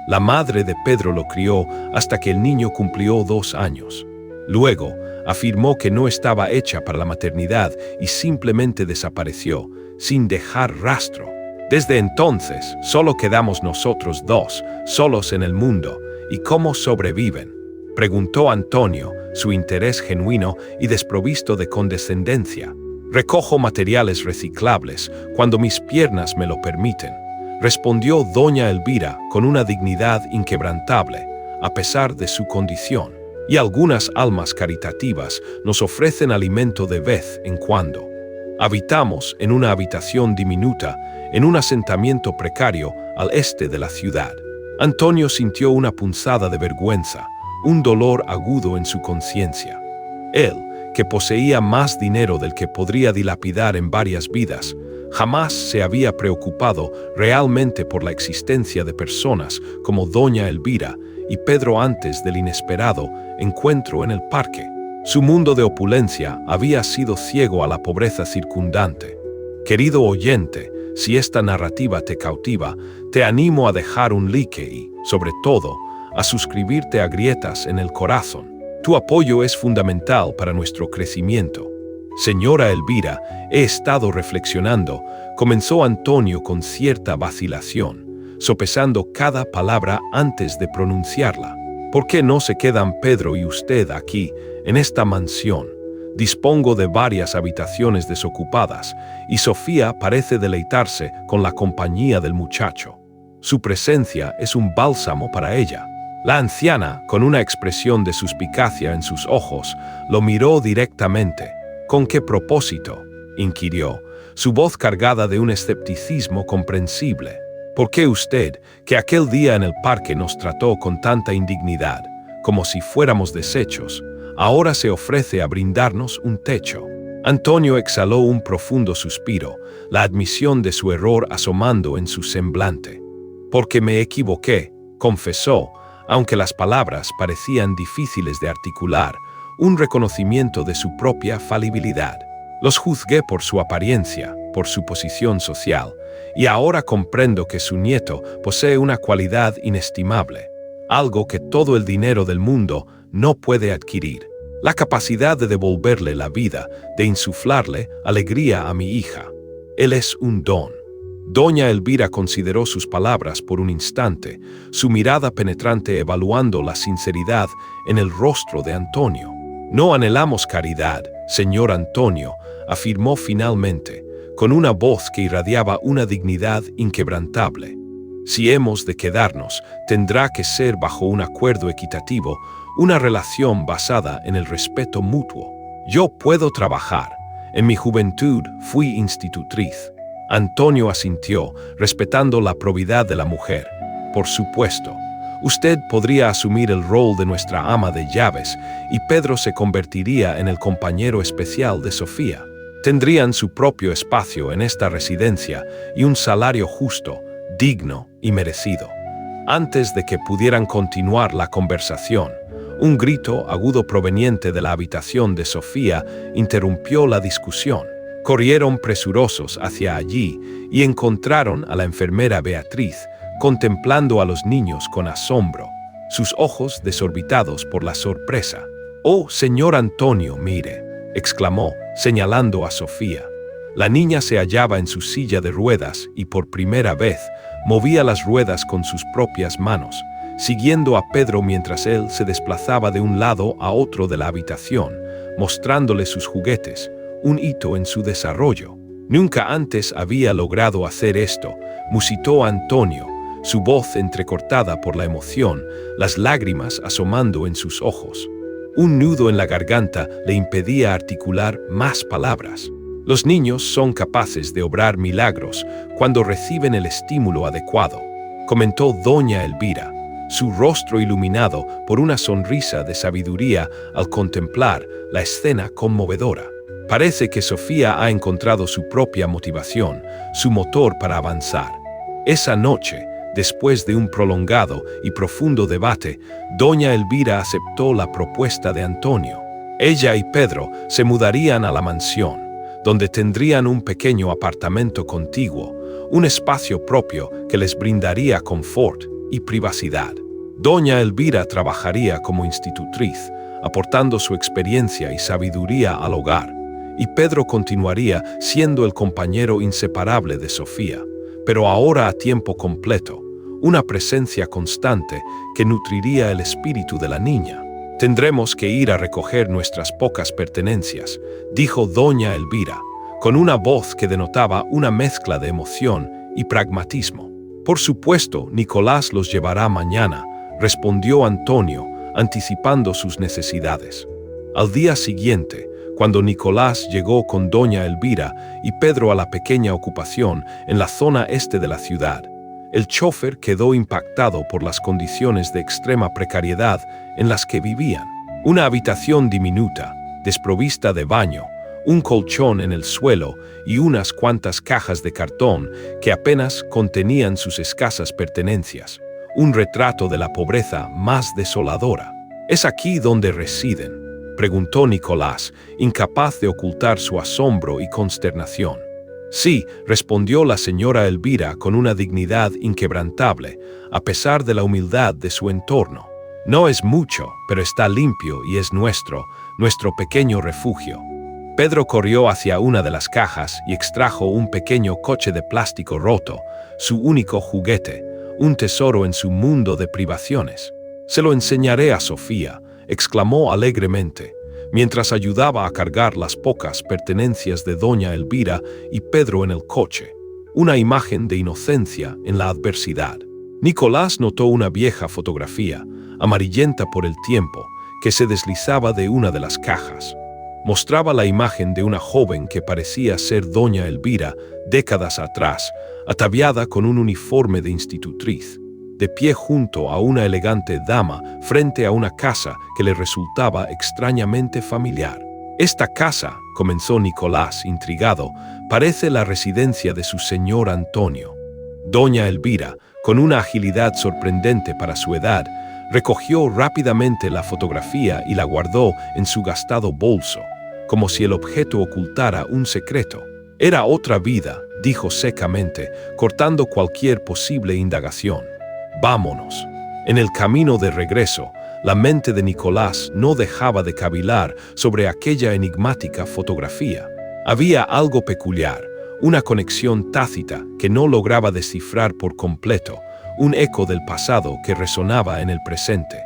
La madre de Pedro lo crió hasta que el niño cumplió 2 años. Luego, afirmó que no estaba hecha para la maternidad y simplemente desapareció, sin dejar rastro. Desde entonces, solo quedamos nosotros dos, solos en el mundo. ¿Y cómo sobreviven?, preguntó Antonio, su interés genuino y desprovisto de condescendencia. Recojo materiales reciclables cuando mis piernas me lo permiten, respondió doña Elvira con una dignidad inquebrantable, a pesar de su condición. Y algunas almas caritativas nos ofrecen alimento de vez en cuando. Habitamos en una habitación diminuta, en un asentamiento precario al este de la ciudad. Antonio sintió una punzada de vergüenza, un dolor agudo en su conciencia. Él, que poseía más dinero del que podría dilapidar en varias vidas, jamás se había preocupado realmente por la existencia de personas como doña Elvira y Pedro antes del inesperado encuentro en el parque. Su mundo de opulencia había sido ciego a la pobreza circundante. Querido oyente, si esta narrativa te cautiva, te animo a dejar un like y, sobre todo, a suscribirte a Grietas en el Corazón. Tu apoyo es fundamental para nuestro crecimiento. Señora Elvira, he estado reflexionando, comenzó Antonio con cierta vacilación, sopesando cada palabra antes de pronunciarla. ¿Por qué no se quedan Pedro y usted aquí, en esta mansión? Dispongo de varias habitaciones desocupadas, y Sofía parece deleitarse con la compañía del muchacho. Su presencia es un bálsamo para ella. La anciana, con una expresión de suspicacia en sus ojos, lo miró directamente. ¿Con qué propósito?, inquirió, su voz cargada de un escepticismo comprensible. ¿Por qué usted, que aquel día en el parque nos trató con tanta indignidad, como si fuéramos desechos, ahora se ofrece a brindarnos un techo? Antonio exhaló un profundo suspiro, la admisión de su error asomando en su semblante. Porque me equivoqué, confesó, aunque las palabras parecían difíciles de articular, un reconocimiento de su propia falibilidad. Los juzgué por su apariencia, por su posición social, y ahora comprendo que su nieto posee una cualidad inestimable, algo que todo el dinero del mundo no puede adquirir: la capacidad de devolverle la vida, de insuflarle alegría a mi hija. Él es un don. Doña Elvira consideró sus palabras por un instante, su mirada penetrante evaluando la sinceridad en el rostro de Antonio. No anhelamos caridad, señor Antonio, afirmó finalmente, con una voz que irradiaba una dignidad inquebrantable. Si hemos de quedarnos, tendrá que ser bajo un acuerdo equitativo, una relación basada en el respeto mutuo. Yo puedo trabajar. En mi juventud fui institutriz. Antonio asintió, respetando la probidad de la mujer. Por supuesto. Usted podría asumir el rol de nuestra ama de llaves y Pedro se convertiría en el compañero especial de Sofía. Tendrían su propio espacio en esta residencia y un salario justo, digno y merecido. Antes de que pudieran continuar la conversación, un grito agudo proveniente de la habitación de Sofía interrumpió la discusión. Corrieron presurosos hacia allí y encontraron a la enfermera Beatriz, contemplando a los niños con asombro, sus ojos desorbitados por la sorpresa. «Oh, señor Antonio, mire», exclamó, señalando a Sofía. La niña se hallaba en su silla de ruedas y por primera vez movía las ruedas con sus propias manos, siguiendo a Pedro mientras él se desplazaba de un lado a otro de la habitación, mostrándole sus juguetes, un hito en su desarrollo. Nunca antes había logrado hacer esto, musitó Antonio, su voz entrecortada por la emoción, las lágrimas asomando en sus ojos. Un nudo en la garganta le impedía articular más palabras. Los niños son capaces de obrar milagros cuando reciben el estímulo adecuado, comentó doña Elvira, su rostro iluminado por una sonrisa de sabiduría al contemplar la escena conmovedora. Parece que Sofía ha encontrado su propia motivación, su motor para avanzar. Esa noche, después de un prolongado y profundo debate, doña Elvira aceptó la propuesta de Antonio. Ella y Pedro se mudarían a la mansión, donde tendrían un pequeño apartamento contiguo, un espacio propio que les brindaría confort y privacidad. Doña Elvira trabajaría como institutriz, aportando su experiencia y sabiduría al hogar, y Pedro continuaría siendo el compañero inseparable de Sofía, pero ahora a tiempo completo, una presencia constante que nutriría el espíritu de la niña. «Tendremos que ir a recoger nuestras pocas pertenencias», dijo doña Elvira, con una voz que denotaba una mezcla de emoción y pragmatismo. «Por supuesto, Nicolás los llevará mañana», respondió Antonio, anticipando sus necesidades. Al día siguiente, cuando Nicolás llegó con doña Elvira y Pedro a la pequeña ocupación en la zona este de la ciudad, el chofer quedó impactado por las condiciones de extrema precariedad en las que vivían. Una habitación diminuta, desprovista de baño, un colchón en el suelo y unas cuantas cajas de cartón que apenas contenían sus escasas pertenencias. Un retrato de la pobreza más desoladora. «¿Es aquí donde residen?», preguntó Nicolás, incapaz de ocultar su asombro y consternación. «Sí», respondió la señora Elvira con una dignidad inquebrantable, a pesar de la humildad de su entorno. «No es mucho, pero está limpio y es nuestro pequeño refugio». Pedro corrió hacia una de las cajas y extrajo un pequeño coche de plástico roto, su único juguete, un tesoro en su mundo de privaciones. «Se lo enseñaré a Sofía», exclamó alegremente, mientras ayudaba a cargar las pocas pertenencias de doña Elvira y Pedro en el coche. Una imagen de inocencia en la adversidad. Nicolás notó una vieja fotografía, amarillenta por el tiempo, que se deslizaba de una de las cajas. Mostraba la imagen de una joven que parecía ser doña Elvira décadas atrás, ataviada con un uniforme de institutriz, de pie junto a una elegante dama frente a una casa que le resultaba extrañamente familiar. «Esta casa», comenzó Nicolás, intrigado, «parece la residencia de su señor Antonio». Doña Elvira, con una agilidad sorprendente para su edad, recogió rápidamente la fotografía y la guardó en su gastado bolso, como si el objeto ocultara un secreto. «Era otra vida», dijo secamente, cortando cualquier posible indagación. «Vámonos». En el camino de regreso, la mente de Nicolás no dejaba de cavilar sobre aquella enigmática fotografía. Había algo peculiar, una conexión tácita que no lograba descifrar por completo, un eco del pasado que resonaba en el presente.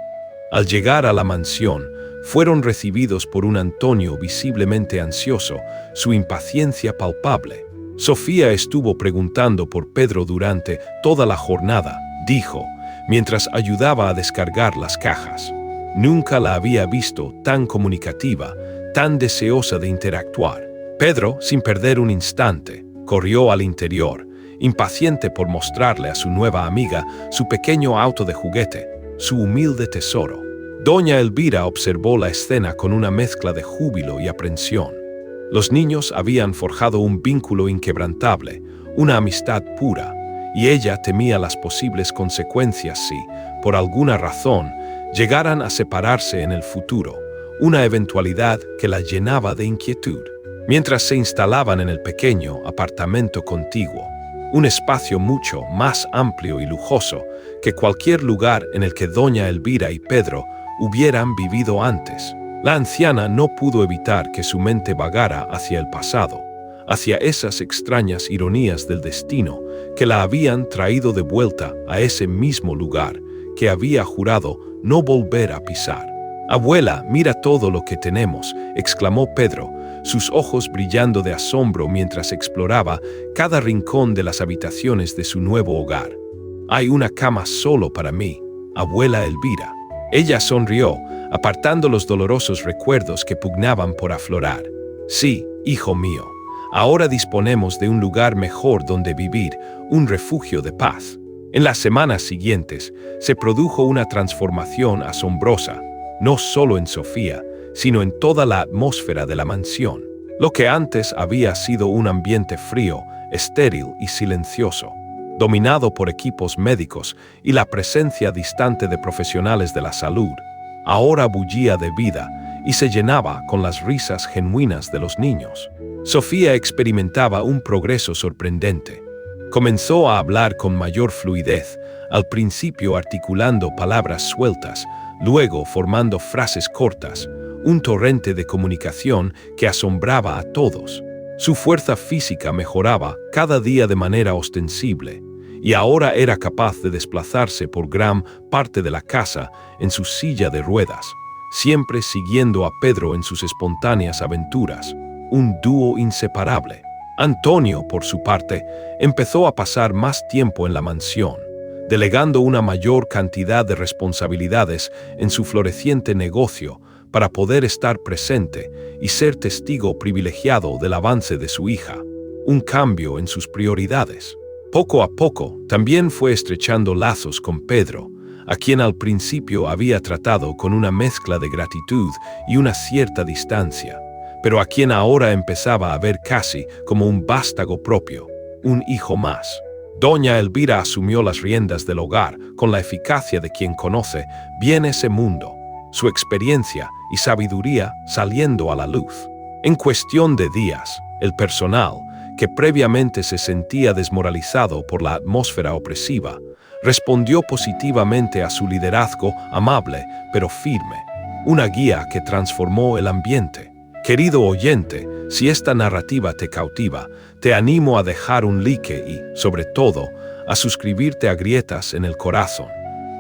Al llegar a la mansión, fueron recibidos por un Antonio visiblemente ansioso, su impaciencia palpable. Sofía estuvo preguntando por Pedro durante toda la jornada, dijo, mientras ayudaba a descargar las cajas. Nunca la había visto tan comunicativa, tan deseosa de interactuar. Pedro, sin perder un instante, corrió al interior, impaciente por mostrarle a su nueva amiga su pequeño auto de juguete, su humilde tesoro. Doña Elvira observó la escena con una mezcla de júbilo y aprensión. Los niños habían forjado un vínculo inquebrantable, una amistad pura, y ella temía las posibles consecuencias si, por alguna razón, llegaran a separarse en el futuro, una eventualidad que la llenaba de inquietud. Mientras se instalaban en el pequeño apartamento contiguo, un espacio mucho más amplio y lujoso que cualquier lugar en el que doña Elvira y Pedro hubieran vivido antes, la anciana no pudo evitar que su mente vagara hacia el pasado, hacia esas extrañas ironías del destino que la habían traído de vuelta a ese mismo lugar que había jurado no volver a pisar. «Abuela, mira todo lo que tenemos», exclamó Pedro, sus ojos brillando de asombro mientras exploraba cada rincón de las habitaciones de su nuevo hogar. «Hay una cama solo para mí, abuela Elvira». Ella sonrió, apartando los dolorosos recuerdos que pugnaban por aflorar. «Sí, hijo mío, ahora disponemos de un lugar mejor donde vivir, un refugio de paz». En las semanas siguientes, se produjo una transformación asombrosa, no solo en Sofía, sino en toda la atmósfera de la mansión. Lo que antes había sido un ambiente frío, estéril y silencioso, dominado por equipos médicos y la presencia distante de profesionales de la salud, ahora bullía de vida y se llenaba con las risas genuinas de los niños. Sofía experimentaba un progreso sorprendente. Comenzó a hablar con mayor fluidez, al principio articulando palabras sueltas, luego formando frases cortas, un torrente de comunicación que asombraba a todos. Su fuerza física mejoraba cada día de manera ostensible, y ahora era capaz de desplazarse por gran parte de la casa en su silla de ruedas, siempre siguiendo a Pedro en sus espontáneas aventuras, un dúo inseparable. Antonio, por su parte, empezó a pasar más tiempo en la mansión, delegando una mayor cantidad de responsabilidades en su floreciente negocio para poder estar presente y ser testigo privilegiado del avance de su hija, un cambio en sus prioridades. Poco a poco, también fue estrechando lazos con Pedro, a quien al principio había tratado con una mezcla de gratitud y una cierta distancia, pero a quien ahora empezaba a ver casi como un vástago propio, un hijo más. Doña Elvira asumió las riendas del hogar con la eficacia de quien conoce bien ese mundo, su experiencia y sabiduría saliendo a la luz. En cuestión de días, el personal, que previamente se sentía desmoralizado por la atmósfera opresiva, respondió positivamente a su liderazgo amable pero firme, una guía que transformó el ambiente. Querido oyente, si esta narrativa te cautiva, te animo a dejar un like y, sobre todo, a suscribirte a Grietas en el Corazón.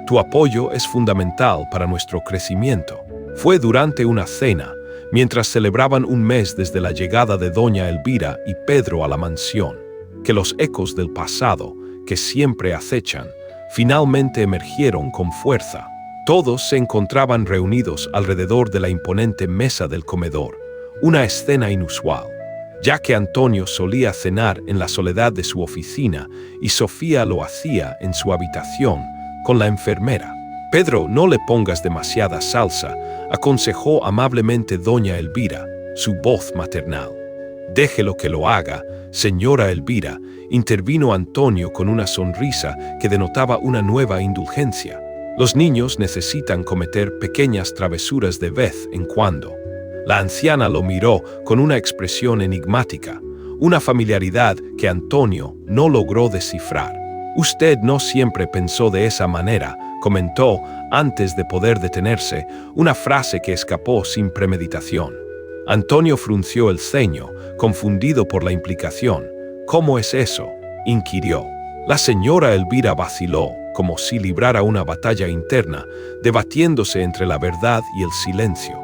Tu apoyo es fundamental para nuestro crecimiento. Fue durante una cena, mientras celebraban un mes desde la llegada de doña Elvira y Pedro a la mansión, que los ecos del pasado, que siempre acechan, finalmente emergieron con fuerza. Todos se encontraban reunidos alrededor de la imponente mesa del comedor, una escena inusual, ya que Antonio solía cenar en la soledad de su oficina y Sofía lo hacía en su habitación con la enfermera. «Pedro, no le pongas demasiada salsa», aconsejó amablemente doña Elvira, su voz maternal. «Déjelo que lo haga, señora Elvira», intervino Antonio con una sonrisa que denotaba una nueva indulgencia. «Los niños necesitan cometer pequeñas travesuras de vez en cuando». La anciana lo miró con una expresión enigmática, una familiaridad que Antonio no logró descifrar. «Usted no siempre pensó de esa manera», comentó, antes de poder detenerse, una frase que escapó sin premeditación. Antonio frunció el ceño, confundido por la implicación. «¿Cómo es eso?», inquirió. La señora Elvira vaciló, como si librara una batalla interna, debatiéndose entre la verdad y el silencio.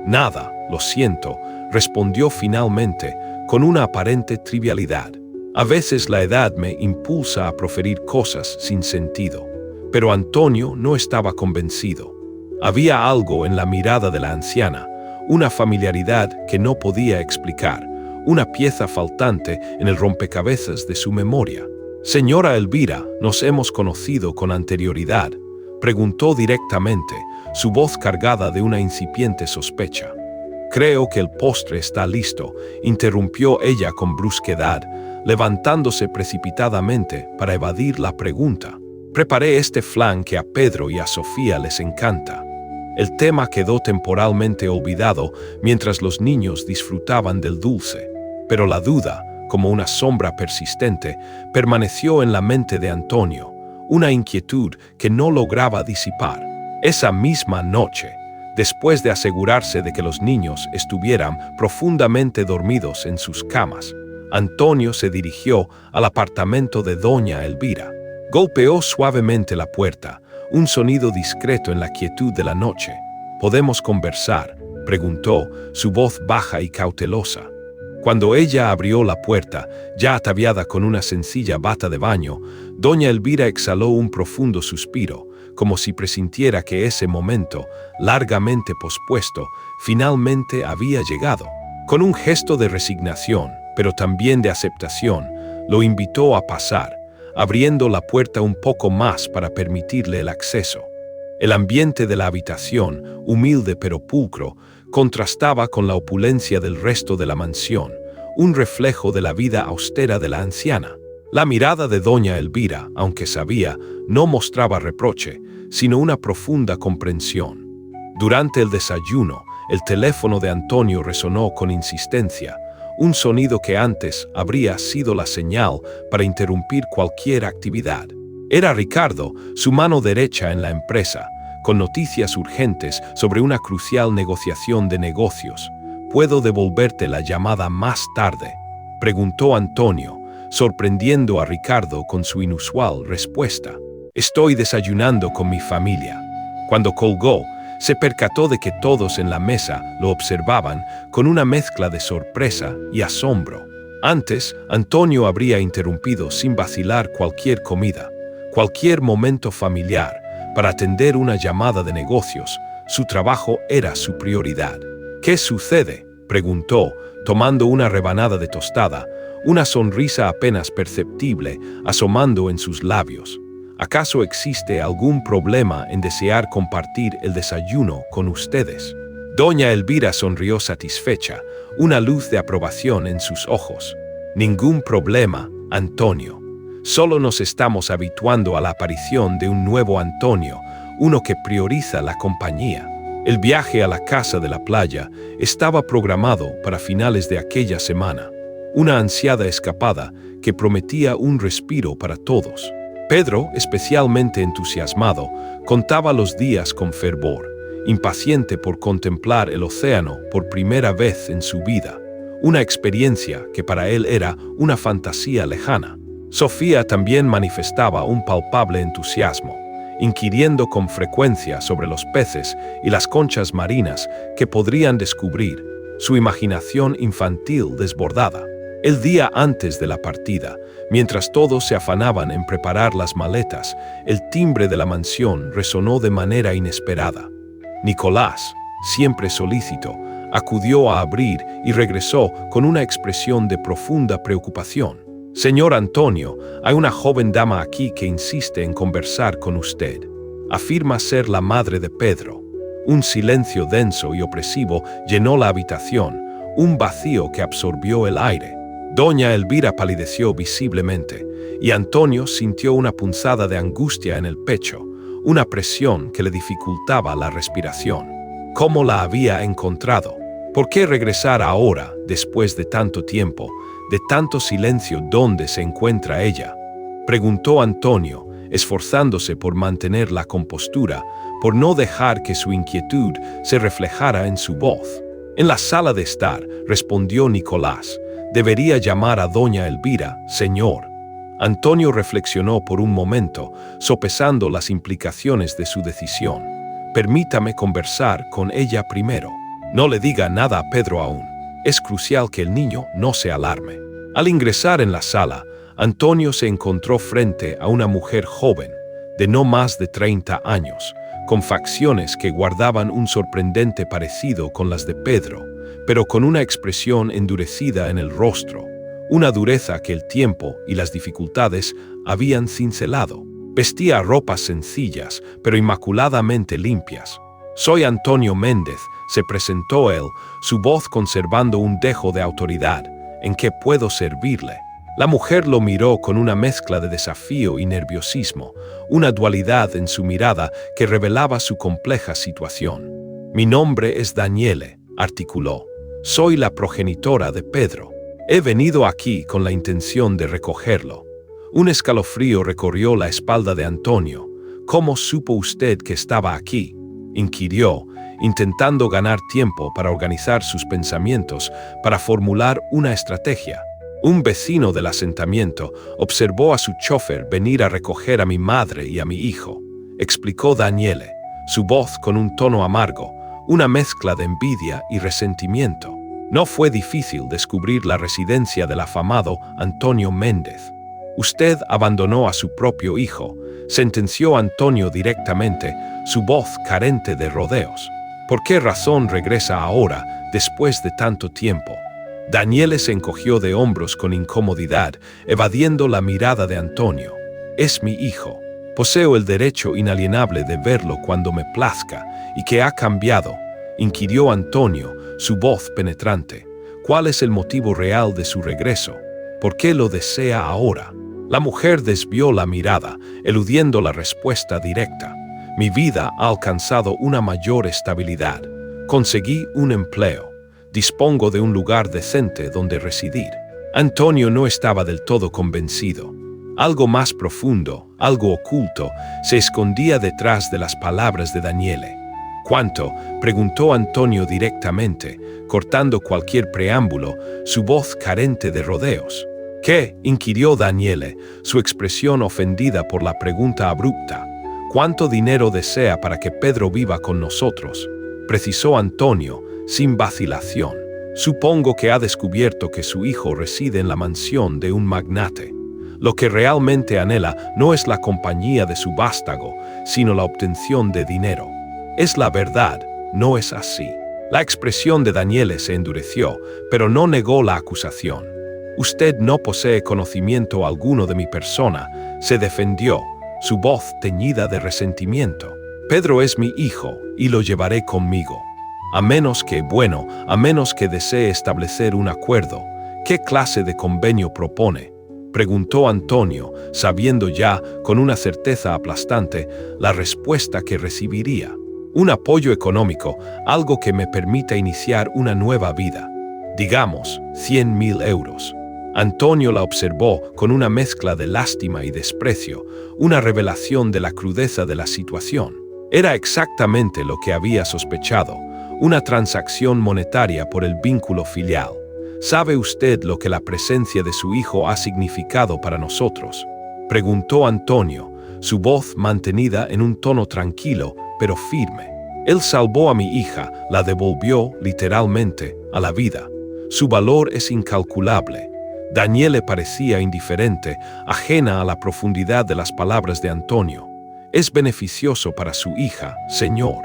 «Nada, lo siento», respondió finalmente, con una aparente trivialidad. A veces la edad me impulsa a proferir cosas sin sentido. Pero Antonio no estaba convencido. Había algo en la mirada de la anciana, una familiaridad que no podía explicar, una pieza faltante en el rompecabezas de su memoria. «Señora Elvira, ¿nos hemos conocido con anterioridad?», preguntó directamente, su voz cargada de una incipiente sospecha. «Creo que el postre está listo», interrumpió ella con brusquedad, levantándose precipitadamente para evadir la pregunta. «Preparé este flan que a Pedro y a Sofía les encanta». El tema quedó temporalmente olvidado mientras los niños disfrutaban del dulce, pero la duda, como una sombra persistente, permaneció en la mente de Antonio, una inquietud que no lograba disipar. Esa misma noche, después de asegurarse de que los niños estuvieran profundamente dormidos en sus camas, Antonio se dirigió al apartamento de doña Elvira. Golpeó suavemente la puerta, un sonido discreto en la quietud de la noche. «¿Podemos conversar?», preguntó, su voz baja y cautelosa. Cuando ella abrió la puerta, ya ataviada con una sencilla bata de baño, doña Elvira exhaló un profundo suspiro, como si presintiera que ese momento, largamente pospuesto, finalmente había llegado. Con un gesto de resignación, pero también de aceptación, lo invitó a pasar, abriendo la puerta un poco más para permitirle el acceso. El ambiente de la habitación, humilde pero pulcro, contrastaba con la opulencia del resto de la mansión, un reflejo de la vida austera de la anciana. La mirada de doña Elvira, aunque sabía, no mostraba reproche, sino una profunda comprensión. Durante el desayuno, el teléfono de Antonio resonó con insistencia, un sonido que antes habría sido la señal para interrumpir cualquier actividad. Era Ricardo, su mano derecha en la empresa, con noticias urgentes sobre una crucial negociación de negocios. «¿Puedo devolverte la llamada más tarde?», preguntó Antonio, sorprendiendo a Ricardo con su inusual respuesta. «Estoy desayunando con mi familia». Cuando colgó, se percató de que todos en la mesa lo observaban con una mezcla de sorpresa y asombro. Antes, Antonio habría interrumpido sin vacilar cualquier comida, cualquier momento familiar, para atender una llamada de negocios. Su trabajo era su prioridad. «¿Qué sucede?», preguntó, tomando una rebanada de tostada, una sonrisa apenas perceptible asomando en sus labios. «¿Acaso existe algún problema en desear compartir el desayuno con ustedes?». Doña Elvira sonrió satisfecha, una luz de aprobación en sus ojos. «Ningún problema, Antonio. Solo nos estamos habituando a la aparición de un nuevo Antonio, uno que prioriza la compañía». El viaje a la casa de la playa estaba programado para finales de aquella semana, una ansiada escapada que prometía un respiro para todos. Pedro, especialmente entusiasmado, contaba los días con fervor, impaciente por contemplar el océano por primera vez en su vida, una experiencia que para él era una fantasía lejana. Sofía también manifestaba un palpable entusiasmo, inquiriendo con frecuencia sobre los peces y las conchas marinas que podrían descubrir, su imaginación infantil desbordada. El día antes de la partida, mientras todos se afanaban en preparar las maletas, el timbre de la mansión resonó de manera inesperada. Nicolás, siempre solícito, acudió a abrir y regresó con una expresión de profunda preocupación. «Señor Antonio, hay una joven dama aquí que insiste en conversar con usted. Afirma ser la madre de Pedro». Un silencio denso y opresivo llenó la habitación, un vacío que absorbió el aire. Doña Elvira palideció visiblemente, y Antonio sintió una punzada de angustia en el pecho, una presión que le dificultaba la respiración. ¿Cómo la había encontrado? ¿Por qué regresar ahora, después de tanto tiempo, de tanto silencio? ¿Dónde se encuentra ella?, preguntó Antonio, esforzándose por mantener la compostura, por no dejar que su inquietud se reflejara en su voz. «En la sala de estar», respondió Nicolás. «Debería llamar a doña Elvira, señor». Antonio reflexionó por un momento, sopesando las implicaciones de su decisión. «Permítame conversar con ella primero. No le diga nada a Pedro aún. Es crucial que el niño no se alarme». Al ingresar en la sala, Antonio se encontró frente a una mujer joven, de no más de 30 años, con facciones que guardaban un sorprendente parecido con las de Pedro, pero con una expresión endurecida en el rostro, una dureza que el tiempo y las dificultades habían cincelado. Vestía ropas sencillas, pero inmaculadamente limpias. «Soy Antonio Méndez», se presentó él, su voz conservando un dejo de autoridad. «¿En qué puedo servirle?». La mujer lo miró con una mezcla de desafío y nerviosismo, una dualidad en su mirada que revelaba su compleja situación. «Mi nombre es Daniele», articuló. «Soy la progenitora de Pedro. He venido aquí con la intención de recogerlo». Un escalofrío recorrió la espalda de Antonio. «¿Cómo supo usted que estaba aquí?», inquirió, intentando ganar tiempo para organizar sus pensamientos, para formular una estrategia. «Un vecino del asentamiento observó a su chofer venir a recoger a mi madre y a mi hijo», explicó Daniele, su voz con un tono amargo, una mezcla de envidia y resentimiento. No fue difícil descubrir la residencia del afamado Antonio Méndez. «Usted abandonó a su propio hijo», sentenció Antonio directamente, su voz carente de rodeos. «¿Por qué razón regresa ahora, después de tanto tiempo?». Daniele se encogió de hombros con incomodidad, evadiendo la mirada de Antonio. «Es mi hijo. Poseo el derecho inalienable de verlo cuando me plazca. ¿Y qué ha cambiado?», inquirió Antonio, su voz penetrante. «¿Cuál es el motivo real de su regreso? ¿Por qué lo desea ahora?». La mujer desvió la mirada, eludiendo la respuesta directa. «Mi vida ha alcanzado una mayor estabilidad. Conseguí un empleo. Dispongo de un lugar decente donde residir». Antonio no estaba del todo convencido. Algo más profundo, algo oculto, se escondía detrás de las palabras de Daniele. «¿Cuánto?», preguntó Antonio directamente, cortando cualquier preámbulo, su voz carente de rodeos. «¿Qué?», inquirió Daniele, su expresión ofendida por la pregunta abrupta. «¿Cuánto dinero desea para que Pedro viva con nosotros?», precisó Antonio, sin vacilación. «Supongo que ha descubierto que su hijo reside en la mansión de un magnate. Lo que realmente anhela no es la compañía de su vástago, sino la obtención de dinero. Es la verdad, ¿no es así?». La expresión de Daniele se endureció, pero no negó la acusación. «Usted no posee conocimiento alguno de mi persona», se defendió, su voz teñida de resentimiento. «Pedro es mi hijo y lo llevaré conmigo. A menos que desee establecer un acuerdo. ¿Qué clase de convenio propone?», preguntó Antonio, sabiendo ya, con una certeza aplastante, la respuesta que recibiría. «Un apoyo económico, algo que me permita iniciar una nueva vida. Digamos, 100.000 euros». Antonio la observó con una mezcla de lástima y desprecio, una revelación de la crudeza de la situación. Era exactamente lo que había sospechado, una transacción monetaria por el vínculo filial. «¿Sabe usted lo que la presencia de su hijo ha significado para nosotros?», preguntó Antonio, su voz mantenida en un tono tranquilo, pero firme. «Él salvó a mi hija, la devolvió, literalmente, a la vida. Su valor es incalculable». Daniele parecía indiferente, ajena a la profundidad de las palabras de Antonio. «Es beneficioso para su hija, señor.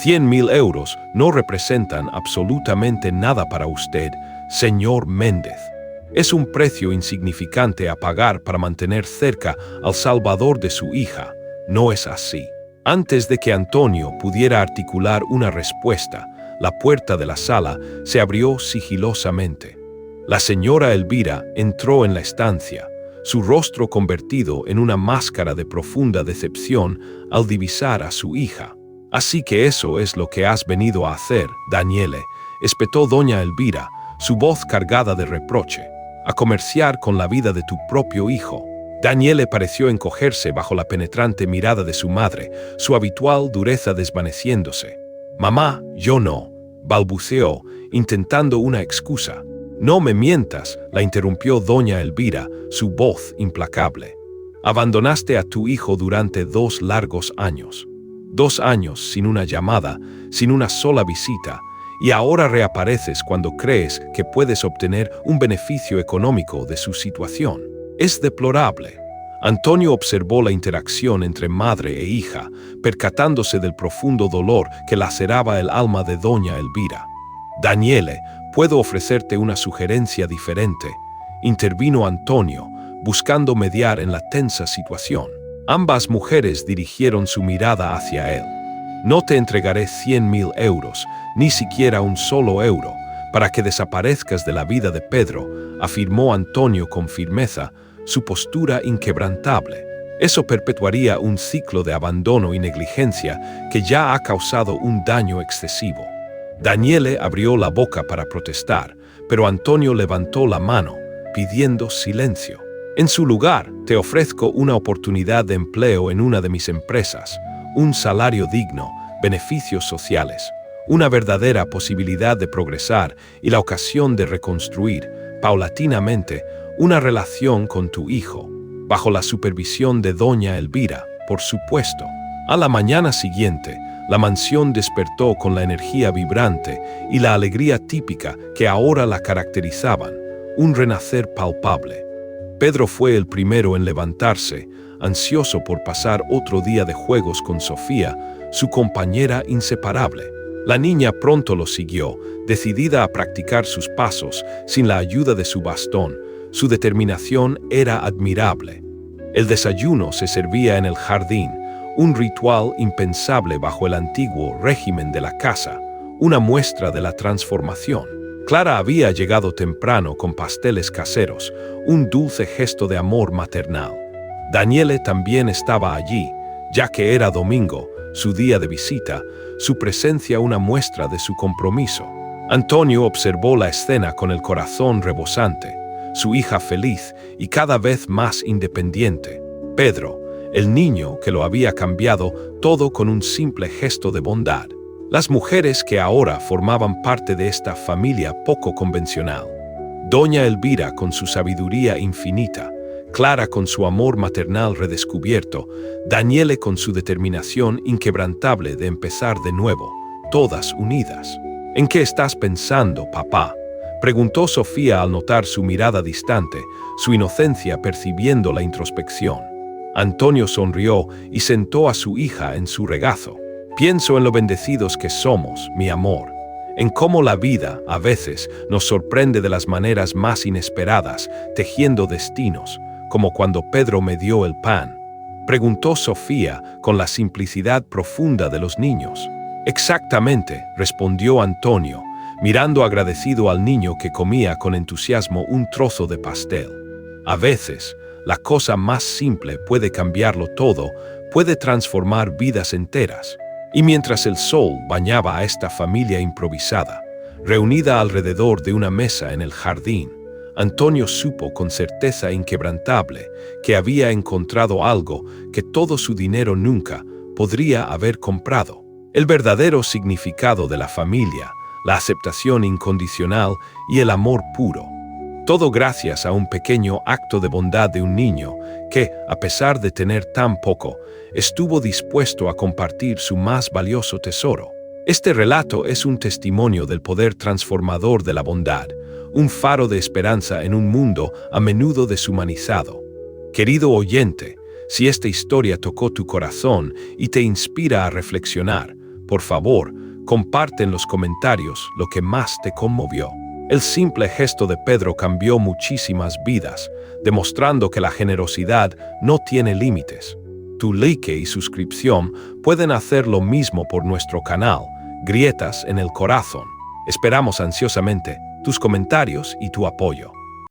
100.000 euros no representan absolutamente nada para usted, señor Méndez. Es un precio insignificante a pagar para mantener cerca al salvador de su hija, ¿no es así?». Antes de que Antonio pudiera articular una respuesta, la puerta de la sala se abrió sigilosamente. La señora Elvira entró en la estancia, su rostro convertido en una máscara de profunda decepción al divisar a su hija. «Así que eso es lo que has venido a hacer, Daniele», espetó doña Elvira, su voz cargada de reproche. «A comerciar con la vida de tu propio hijo». Daniele pareció encogerse bajo la penetrante mirada de su madre, su habitual dureza desvaneciéndose. «Mamá, yo no», balbuceó, intentando una excusa. «No me mientas», la interrumpió doña Elvira, su voz implacable. «Abandonaste a tu hijo durante 2 largos años. 2 años sin una llamada, sin una sola visita, y ahora reapareces cuando crees que puedes obtener un beneficio económico de su situación. Es deplorable. Antonio observó la interacción entre madre e hija, percatándose del profundo dolor que laceraba el alma de doña Elvira. Daniele, puedo ofrecerte una sugerencia diferente, intervino Antonio, buscando mediar en la tensa situación. Ambas mujeres dirigieron su mirada hacia él. No te entregaré 100.000 euros, ni siquiera un solo euro, para que desaparezcas de la vida de Pedro, afirmó Antonio con firmeza, su postura inquebrantable. Eso perpetuaría un ciclo de abandono y negligencia que ya ha causado un daño excesivo. Daniele abrió la boca para protestar, pero Antonio levantó la mano, pidiendo silencio. En su lugar, te ofrezco una oportunidad de empleo en una de mis empresas, un salario digno, beneficios sociales, una verdadera posibilidad de progresar y la ocasión de reconstruir, paulatinamente, una relación con tu hijo, bajo la supervisión de doña Elvira, por supuesto. A la mañana siguiente, la mansión despertó con la energía vibrante y la alegría típica que ahora la caracterizaban, un renacer palpable. Pedro fue el primero en levantarse, ansioso por pasar otro día de juegos con Sofía, su compañera inseparable. La niña pronto lo siguió, decidida a practicar sus pasos sin la ayuda de su bastón. Su determinación era admirable. El desayuno se servía en el jardín, un ritual impensable bajo el antiguo régimen de la casa, una muestra de la transformación. Clara había llegado temprano con pasteles caseros, un dulce gesto de amor maternal. Daniele también estaba allí, ya que era domingo, su día de visita, su presencia una muestra de su compromiso. Antonio observó la escena con el corazón rebosante, su hija feliz y cada vez más independiente. Pedro, el niño que lo había cambiado todo con un simple gesto de bondad. Las mujeres que ahora formaban parte de esta familia poco convencional. Doña Elvira con su sabiduría infinita, Clara con su amor maternal redescubierto, Daniele con su determinación inquebrantable de empezar de nuevo, todas unidas. ¿En qué estás pensando, papá?, preguntó Sofía al notar su mirada distante, su inocencia percibiendo la introspección. Antonio sonrió y sentó a su hija en su regazo. Pienso en lo bendecidos que somos, mi amor, en cómo la vida, a veces, nos sorprende de las maneras más inesperadas, tejiendo destinos, como cuando Pedro me dio el pan, preguntó Sofía con la simplicidad profunda de los niños. Exactamente, respondió Antonio, mirando agradecido al niño que comía con entusiasmo un trozo de pastel. A veces, la cosa más simple puede cambiarlo todo, puede transformar vidas enteras. Y mientras el sol bañaba a esta familia improvisada, reunida alrededor de una mesa en el jardín, Antonio supo con certeza inquebrantable que había encontrado algo que todo su dinero nunca podría haber comprado. El verdadero significado de la familia, la aceptación incondicional y el amor puro. Todo gracias a un pequeño acto de bondad de un niño que, a pesar de tener tan poco, estuvo dispuesto a compartir su más valioso tesoro. Este relato es un testimonio del poder transformador de la bondad, un faro de esperanza en un mundo a menudo deshumanizado. Querido oyente, si esta historia tocó tu corazón y te inspira a reflexionar, por favor, comparte en los comentarios lo que más te conmovió. El simple gesto de Pedro cambió muchísimas vidas, demostrando que la generosidad no tiene límites. Tu like y suscripción pueden hacer lo mismo por nuestro canal, Grietas en el Corazón. Esperamos ansiosamente tus comentarios y tu apoyo.